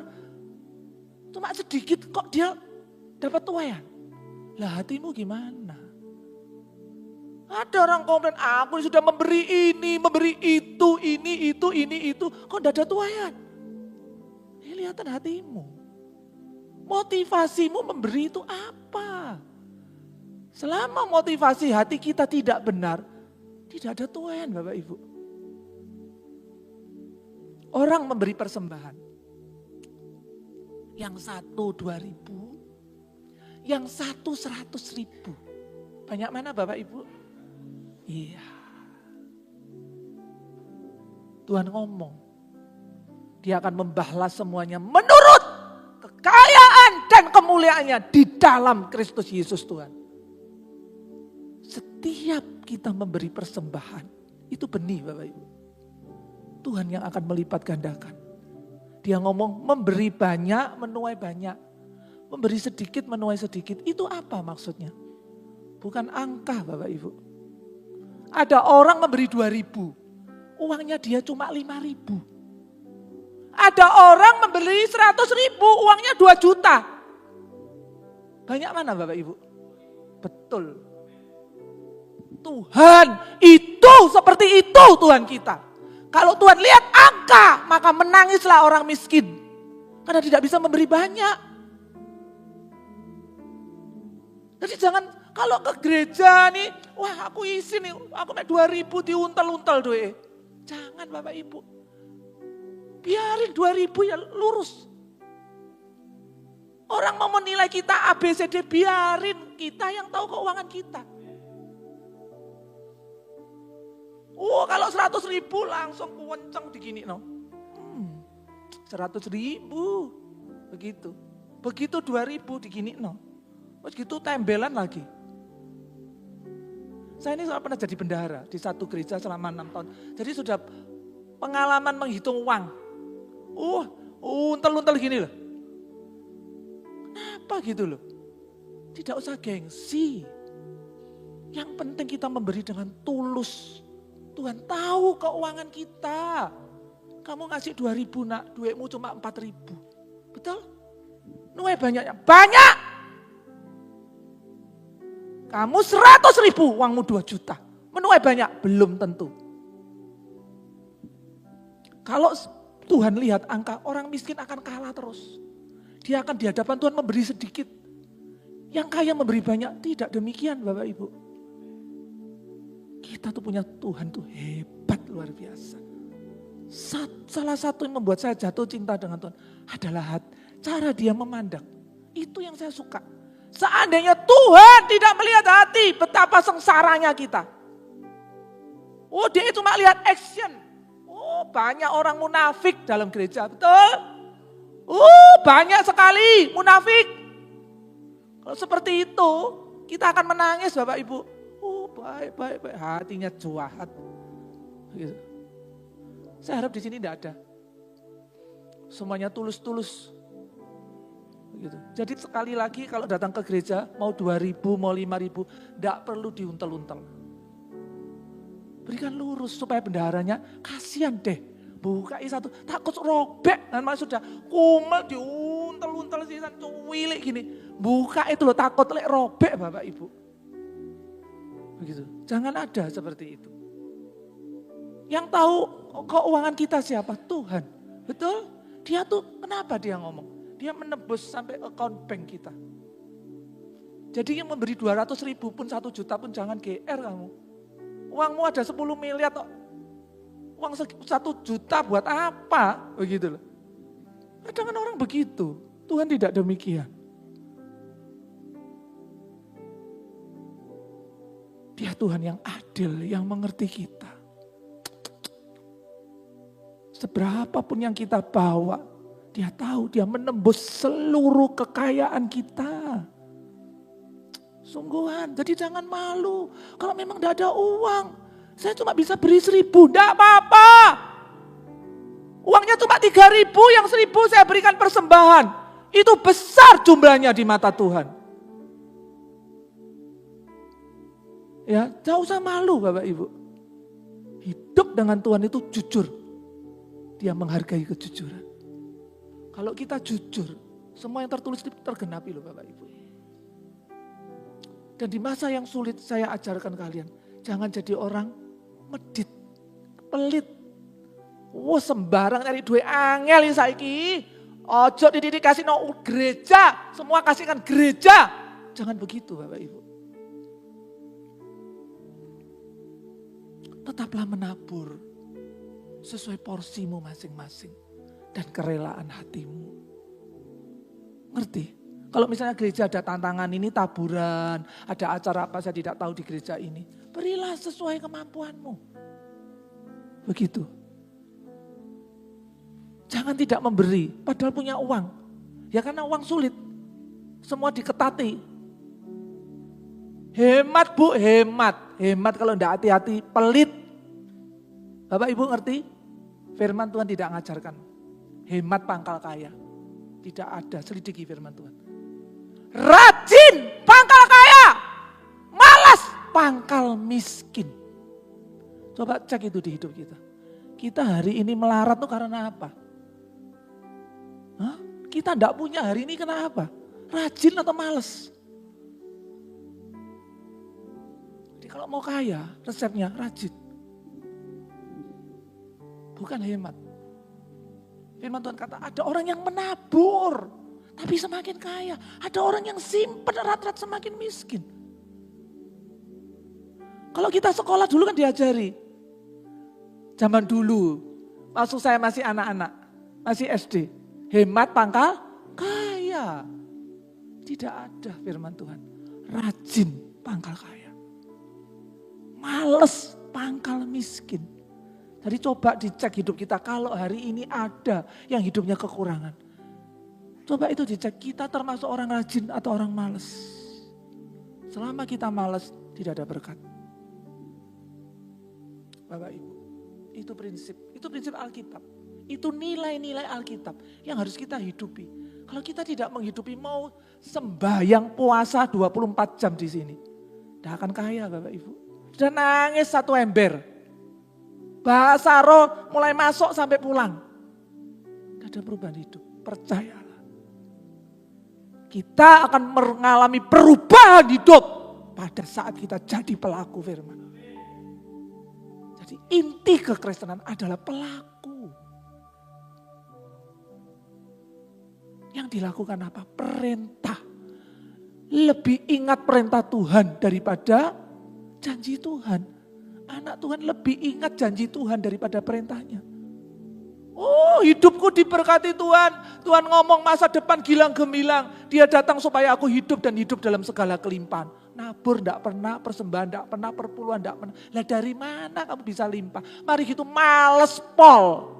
cuma sedikit kok dia dapat tuayan. Lah hatimu gimana? Ada orang komplain, aku sudah memberi ini, memberi itu, ini, itu. Kok enggak ada tuayan? Kelihatan hatimu. Motivasimu memberi itu apa? Selama motivasi hati kita tidak benar, tidak ada tuayan Bapak Ibu. Orang memberi persembahan. Yang 1 2.000, yang 1 100.000. Banyak mana Bapak Ibu? Iya. Tuhan ngomong, Dia akan membalas semuanya menurut kekayaan dan kemuliaannya di dalam Kristus Yesus Tuhan. Setiap kita memberi persembahan, itu benih Bapak Ibu. Tuhan yang akan melipat gandakan. Dia ngomong memberi banyak, menuai banyak. Memberi sedikit, menuai sedikit. Itu apa maksudnya? Bukan angka Bapak Ibu. Ada orang memberi 2.000. Uangnya dia cuma 5.000. Ada orang memberi 100.000. Uangnya 2 juta. Banyak mana Bapak Ibu? Betul. Tuhan itu seperti itu Tuhan kita. Kalau Tuhan lihat angka, maka menangislah orang miskin. Karena tidak bisa memberi banyak. Jadi jangan kalau ke gereja nih, wah aku isi nih, aku naik 2.000 diuntel-untel doe. Jangan Bapak Ibu. Biarin 2.000 ya lurus. Orang mau menilai kita ABCD, biarin kita yang tahu keuangan kita. Oh kalau 100.000 langsung kewenceng digini no. 100.000 begitu. Begitu 2.000 digini no. Begitu tembelan lagi. Saya ini pernah jadi bendahara di satu gereja selama 6 tahun. Jadi sudah pengalaman menghitung uang. Untel-untel gini loh. Kenapa gitu loh? Tidak usah gengsi. Yang penting kita memberi dengan tulus. Tuhan tahu keuangan kita. Kamu ngasih 2.000 nak, duitmu cuma 4.000. Betul? Nuai banyaknya, banyak. Kamu 100.000, uangmu 2 juta. Menuai banyak, belum tentu. Kalau Tuhan lihat angka, orang miskin akan kalah terus. Dia akan di hadapan Tuhan memberi sedikit. Yang kaya memberi banyak, tidak demikian Bapak Ibu. Kita tuh punya Tuhan tuh hebat luar biasa. Salah satu yang membuat saya jatuh cinta dengan Tuhan adalah cara dia memandang. Itu yang saya suka. Seandainya Tuhan tidak melihat hati, betapa sengsaranya kita. Oh dia cuma lihat action. Oh banyak orang munafik dalam gereja, betul? Banyak sekali munafik. Kalau seperti itu, kita akan menangis Bapak Ibu. Baik, hatinya jahat. Gitu. Saya harap di sini tidak ada. Semuanya tulus-tulus. Gitu. Jadi sekali lagi kalau datang ke gereja, mau 2.000, mau 5.000, tidak perlu diuntel-untel. Berikan lurus supaya bendaharanya, kasihan deh. Bukai satu, takut robek. Dan sudah kumel diuntel-untel sih, cuwilik gini. Buka itu loh, takut robek Bapak Ibu. Begitu. Jangan ada seperti itu. Yang tahu keuangan kita siapa? Tuhan. Betul? Dia tuh kenapa dia ngomong? Dia menebus sampai account bank kita. Jadi yang memberi 200.000 pun 1 juta pun jangan GR kamu. Uangmu ada 10 miliar toh. Uang 1 juta buat apa? Begitu loh. Kadang kan orang begitu. Tuhan tidak demikian. Dia Tuhan yang adil, yang mengerti kita. Seberapapun yang kita bawa, dia tahu, dia menembus seluruh kekayaan kita. Sungguhan, jadi jangan malu. Kalau memang tidak ada uang, saya cuma bisa beri 1.000, tidak apa-apa. Uangnya cuma 3.000, yang 1.000 saya berikan persembahan. Itu besar jumlahnya di mata Tuhan. Ya, tidak usah malu Bapak Ibu. Hidup dengan Tuhan itu jujur. Dia menghargai kejujuran. Kalau kita jujur, semua yang tertulis itu tergenapi loh Bapak Ibu. Dan di masa yang sulit saya ajarkan kalian, jangan jadi orang medit, pelit. Wah sembarang nyari duit angel ini saiki. Ojo dididik kasih no gereja, semua kasihkan gereja. Jangan begitu Bapak Ibu. Tetaplah menabur sesuai porsimu masing-masing dan kerelaan hatimu. Ngerti? Kalau misalnya gereja ada tantangan ini taburan, ada acara apa saya tidak tahu di gereja ini. Berilah sesuai kemampuanmu. Begitu. Jangan tidak memberi, padahal punya uang. Ya karena uang sulit. Semua diketati. Hemat Bu, hemat. Hemat kalau tidak hati-hati, pelit. Bapak Ibu ngerti? Firman Tuhan tidak mengajarkan. Hemat pangkal kaya. Tidak ada, selidiki firman Tuhan. Rajin pangkal kaya. Malas pangkal miskin. Coba cek itu di hidup kita. Kita hari ini melarat tuh karena apa? Hah? Kita enggak punya hari ini kenapa? Rajin atau malas? Jadi kalau mau kaya, resepnya rajin. Bukan hemat. Firman Tuhan kata ada orang yang menabur, tapi semakin kaya. Ada orang yang simpen erat-erat semakin miskin. Kalau kita sekolah dulu kan diajari. Zaman dulu, waktu saya masih anak-anak, masih SD. Hemat pangkal kaya. Tidak ada firman Tuhan. Rajin pangkal kaya. Males pangkal miskin. Jadi coba dicek hidup kita kalau hari ini ada yang hidupnya kekurangan. Coba itu dicek kita termasuk orang rajin atau orang malas. Selama kita malas tidak ada berkat. Bapak Ibu, itu prinsip Alkitab. Itu nilai-nilai Alkitab yang harus kita hidupi. Kalau kita tidak menghidupi mau sembahyang puasa 24 jam di sini. Tidak akan kaya Bapak Ibu. Sudah nangis 1 ember. Bahasa roh mulai masuk sampai pulang. Tidak ada perubahan hidup, percayalah. Kita akan mengalami perubahan hidup pada saat kita jadi pelaku firman. Jadi inti kekristenan adalah pelaku. Yang dilakukan apa? Perintah. Lebih ingat perintah Tuhan daripada janji Tuhan. Anak Tuhan lebih ingat janji Tuhan daripada perintahnya. Oh hidupku diberkati Tuhan. Tuhan ngomong masa depan gilang gemilang. Dia datang supaya aku hidup dan hidup dalam segala kelimpahan. Nabur enggak pernah, persembahan enggak pernah, perpuluhan enggak pernah. Lah dari mana kamu bisa limpah? Mari gitu males pol.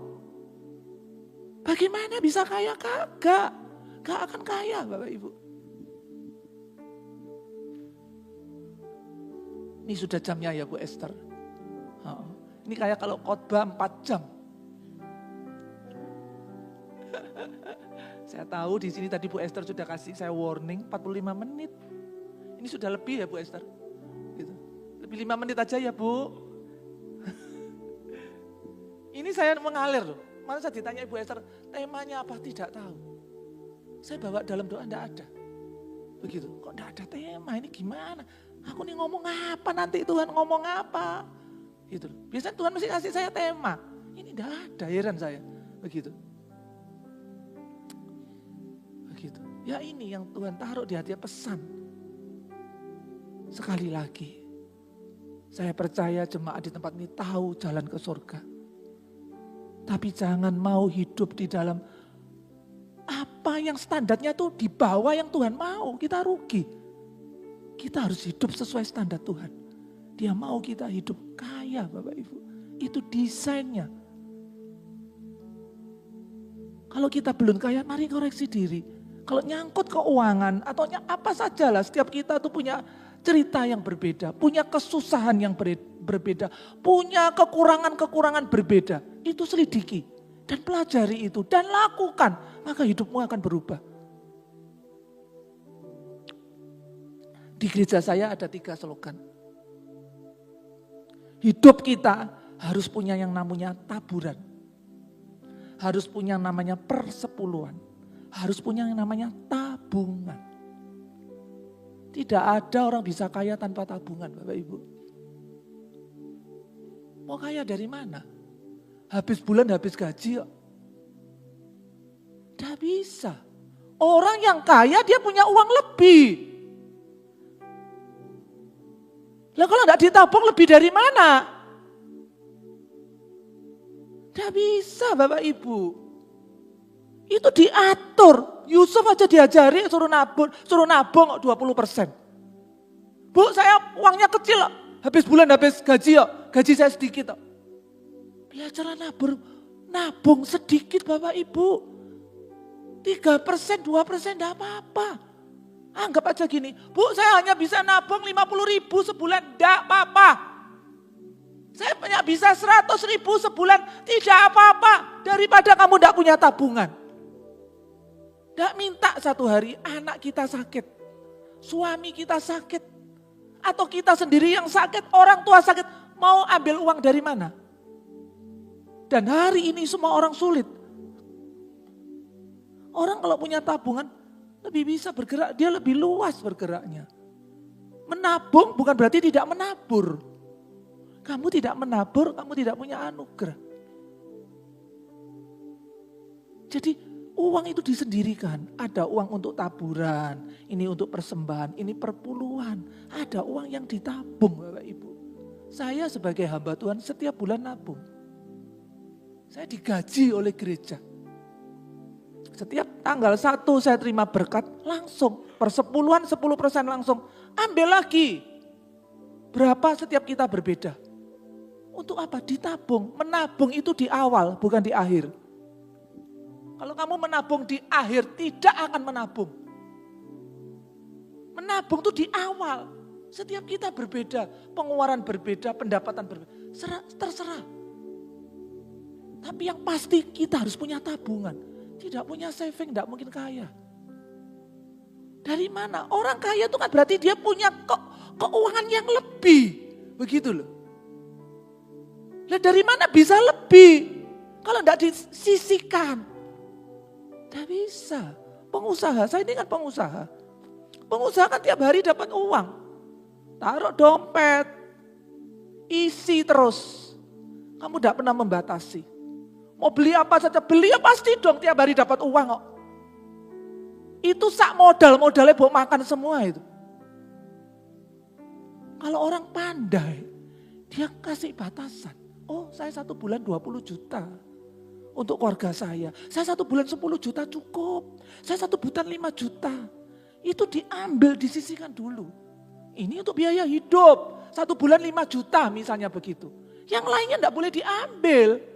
Bagaimana bisa kaya? Kagak. Gak akan kaya Bapak Ibu. Ini sudah jamnya ya Bu Esther. Ini kayak kalau khotbah 4 jam. Saya tahu di sini tadi Bu Esther sudah kasih saya warning 45 menit. Ini sudah lebih ya Bu Esther. Gitu. Lebih 5 menit aja ya Bu. Ini saya mengalir loh. Mana saya ditanya Ibu Esther, temanya apa? Tidak tahu. Saya bawa dalam doa enggak ada. Begitu, kok enggak ada tema, ini gimana? Aku nih ngomong apa nanti Tuhan ngomong apa? Gitu. Biasanya Tuhan mesti kasih saya tema. Ini enggak ada, heran saya. Begitu. Begitu. Ya ini yang Tuhan taruh di hati, pesan. Sekali lagi, saya percaya jemaat di tempat ini tahu jalan ke surga. Tapi jangan mau hidup di dalam apa yang standarnya tuh di bawah yang Tuhan mau, kita rugi. Kita harus hidup sesuai standar Tuhan. Dia mau kita hidup kaya Bapak Ibu. Itu desainnya. Kalau kita belum kaya, mari koreksi diri. Kalau nyangkut keuangan atau apa sajalah, setiap kita tuh punya cerita yang berbeda. Punya kesusahan yang berbeda. Punya kekurangan-kekurangan berbeda. Itu selidiki. Dan pelajari itu. Dan lakukan. Maka hidupmu akan berubah. Di gereja saya ada 3 slogan. Hidup kita harus punya yang namanya taburan. Harus punya yang namanya persepuluhan. Harus punya yang namanya tabungan. Tidak ada orang bisa kaya tanpa tabungan Bapak Ibu. Mau kaya dari mana? Habis bulan habis gaji kok. Tidak bisa. Orang yang kaya dia punya uang lebih. Lah kalau tidak ditabung lebih dari mana? Tidak bisa Bapak Ibu. Itu diatur. Yusuf aja diajari suruh nabung 20%. Bu saya uangnya kecil kok. Habis bulan habis gaji kok. Gaji saya sedikit kok. Belajarlah nabung sedikit Bapak Ibu. 3%, 2% tidak apa-apa. Anggap aja gini, Bu saya hanya bisa nabung 50.000 sebulan, tidak apa-apa. Saya hanya bisa 100.000 sebulan, tidak apa-apa. Daripada kamu tidak punya tabungan. Tidak minta satu hari anak kita sakit, suami kita sakit, atau kita sendiri yang sakit, orang tua sakit, mau ambil uang dari mana? Dan hari ini semua orang sulit. Orang kalau punya tabungan, lebih bisa bergerak, dia lebih luas bergeraknya. Menabung bukan berarti tidak menabur. Kamu tidak menabur, kamu tidak punya anugerah. Jadi uang itu disendirikan. Ada uang untuk taburan, ini untuk persembahan, ini perpuluhan. Ada uang yang ditabung Bapak Ibu. Saya sebagai hamba Tuhan setiap bulan nabung. Saya digaji oleh gereja. Setiap tanggal 1 saya terima berkat langsung. Persepuluhan 10% langsung. Ambil lagi. Berapa setiap kita berbeda. Untuk apa? Ditabung. Menabung itu di awal bukan di akhir. Kalau kamu menabung di akhir tidak akan menabung. Menabung itu di awal. Setiap kita berbeda. Pengeluaran berbeda, pendapatan berbeda. Terserah. Tapi yang pasti kita harus punya tabungan. Tidak punya saving, tidak mungkin kaya. Dari mana? Orang kaya itu kan berarti dia punya keuangan yang lebih. Begitu loh. Lah dari mana bisa lebih? Kalau tidak disisihkan. Tidak bisa. Pengusaha, saya ini kan pengusaha. Pengusaha kan tiap hari dapat uang. Taruh dompet. Isi terus. Kamu tidak pernah membatasi. Mau beli apa saja, beli ya pasti dong tiap hari dapat uang kok. Itu sak modalnya buat makan semua itu. Kalau orang pandai, dia kasih batasan. Oh saya 1 bulan 20 juta untuk keluarga saya. Saya 1 bulan 10 juta cukup. Saya 1 bulan 5 juta. Itu diambil, disisihkan dulu. Ini untuk biaya hidup. 1 bulan 5 juta misalnya begitu. Yang lainnya enggak boleh diambil.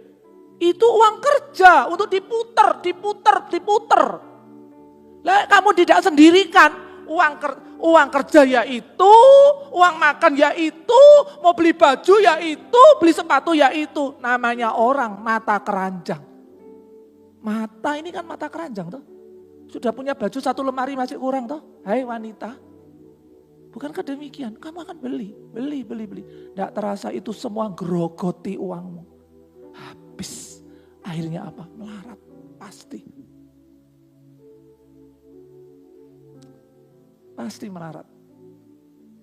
Itu uang kerja untuk diputer. Lah kamu tidak sendirikan. Uang kerja ya itu, uang makan ya itu, mau beli baju ya itu, beli sepatu ya itu. Namanya orang mata keranjang. Mata ini kan mata keranjang toh. Sudah punya baju 1 lemari masih kurang toh. Hai wanita. Bukankah demikian? Kamu akan beli. Tidak terasa itu semua gerogoti uangmu. Habis. Akhirnya apa? Melarat. Pasti. Pasti melarat.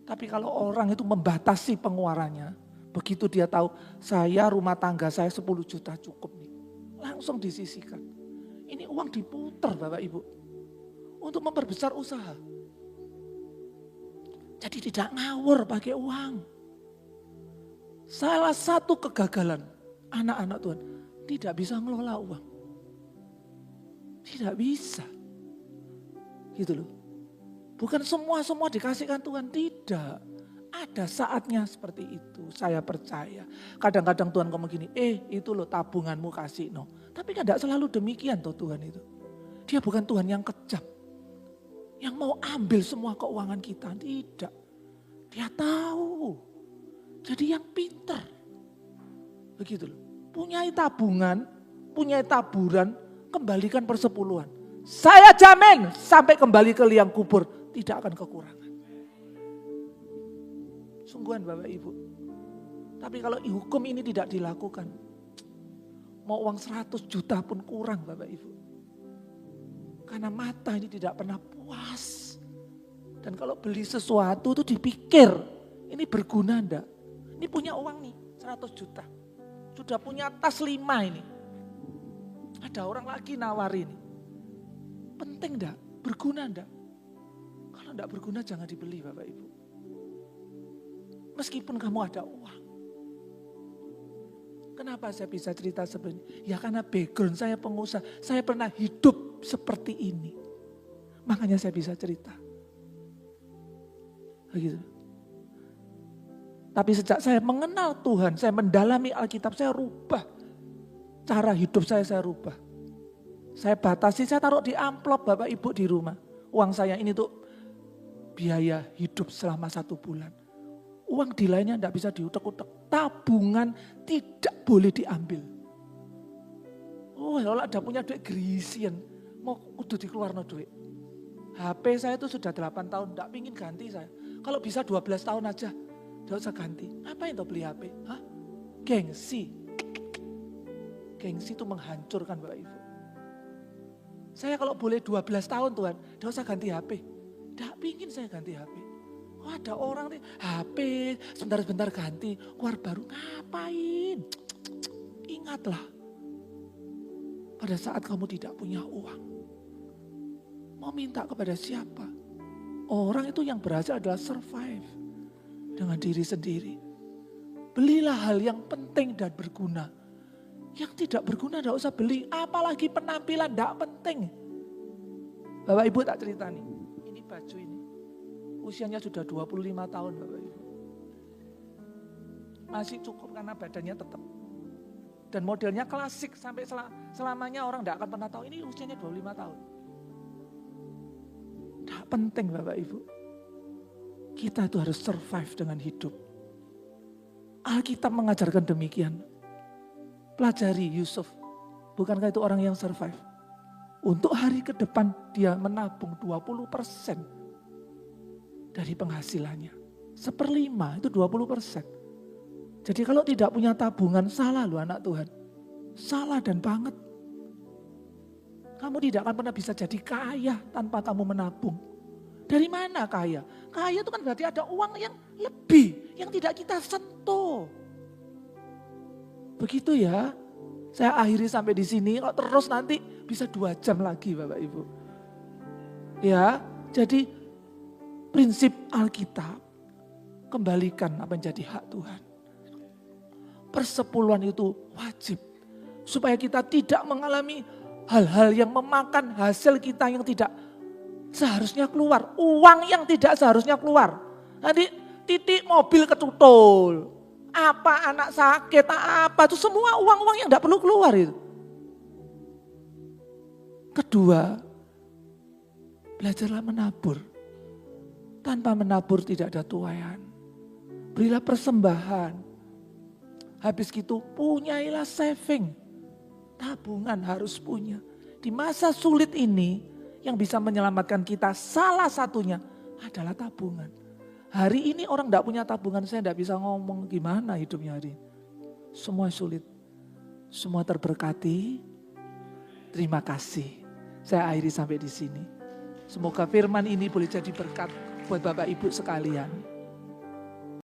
Tapi kalau orang itu membatasi pengeluarannya, begitu dia tahu saya rumah tangga saya 10 juta cukup nih. Langsung disisihkan. Ini uang diputar Bapak Ibu. Untuk memperbesar usaha. Jadi tidak ngawur pakai uang. Salah satu kegagalan anak-anak Tuhan tidak bisa ngelola uang. Tidak bisa. Gitu loh. Bukan semua dikasihkan Tuhan, tidak. Ada saatnya seperti itu, saya percaya. Kadang-kadang Tuhan ngomong gini, itu loh tabunganmu kasih no. Tapi kan tidak selalu demikian tuh Tuhan itu. Dia bukan Tuhan yang kejam. Yang mau ambil semua keuangan kita, tidak. Dia tahu. Jadi yang pintar. Begitu loh. Punyai tabungan, punyai taburan, kembalikan persepuluhan. Saya jamin sampai kembali ke liang kubur tidak akan kekurangan. Sungguhan Bapak Ibu. Tapi kalau hukum ini tidak dilakukan, mau uang 100 juta pun kurang Bapak Ibu. Karena mata ini tidak pernah puas. Dan kalau beli sesuatu itu dipikir, ini berguna enggak? Ini punya uang nih 100 juta. Sudah punya tas 5 ini. Ada orang lagi nawarin. Penting enggak? Berguna enggak? Kalau enggak berguna jangan dibeli Bapak Ibu. Meskipun kamu ada uang. Kenapa saya bisa cerita seperti ini? Ya karena background saya pengusaha. Saya pernah hidup seperti ini. Makanya saya bisa cerita. Begitu. Tapi sejak saya mengenal Tuhan, saya mendalami Alkitab, saya rubah. Cara hidup saya rubah. Saya batasi, saya taruh di amplop Bapak Ibu di rumah. Uang saya ini tuh biaya hidup selama 1 bulan. Uang di lainnya tidak bisa diutek-utek. Tabungan tidak boleh diambil. Oh kalau ada punya duit grisian, mau kudu dikeluarno duit. HP saya itu sudah 8 tahun, tidak pingin ganti saya. Kalau bisa 12 tahun aja, tidak usah ganti. Ngapain tuh beli HP? Hah? Gengsi. Gengsi itu menghancurkan Bapak Ibu. Saya kalau boleh 12 tahun Tuhan, tidak usah ganti HP. Tidak pingin saya ganti HP. Oh, ada orang nih, HP sebentar-sebentar ganti, keluar baru ngapain? Ingatlah, pada saat kamu tidak punya uang, mau minta kepada siapa? Orang itu yang berhasil adalah survive dengan diri sendiri. Belilah hal yang penting dan berguna. Yang tidak berguna tidak usah beli, apalagi penampilan tidak penting. Bapak Ibu tak cerita nih, ini baju ini. Usianya sudah 25 tahun Bapak Ibu. Masih cukup karena badannya tetap. Dan modelnya klasik sampai selamanya orang tidak akan pernah tahu ini usianya 25 tahun. Tidak penting Bapak Ibu. Kita itu harus survive dengan hidup. Alkitab mengajarkan demikian. Pelajari Yusuf. Bukankah itu orang yang survive? Untuk hari ke depan dia menabung 20% dari penghasilannya. 1/5 itu 20%. Jadi kalau tidak punya tabungan salah loh anak Tuhan. Salah dan banget. Kamu tidak akan pernah bisa jadi kaya tanpa kamu menabung. Dari mana kaya? Kaya itu kan berarti ada uang yang lebih, yang tidak kita sentuh. Begitu ya. Saya akhiri sampai di sini, kalau terus nanti bisa 2 jam lagi Bapak Ibu. Ya, jadi prinsip Alkitab, kembalikan apa yang jadi hak Tuhan. Persepuluhan itu wajib. Supaya kita tidak mengalami hal-hal yang memakan hasil kita yang tidak seharusnya keluar. Uang yang tidak seharusnya keluar. Nanti titik mobil ketutul. Apa anak sakit, apa itu semua uang-uang yang tidak perlu keluar itu. Kedua, belajarlah menabur. Tanpa menabur tidak ada tuaian. Berilah persembahan. Habis gitu punyailah saving. Tabungan harus punya. Di masa sulit ini yang bisa menyelamatkan kita salah satunya adalah tabungan. Hari ini orang tidak punya tabungan, saya tidak bisa ngomong gimana hidupnya hari ini. Semua sulit. Semua terberkati. Terima kasih. Saya akhiri sampai di sini. Semoga firman ini boleh jadi berkat buat Bapak Ibu sekalian.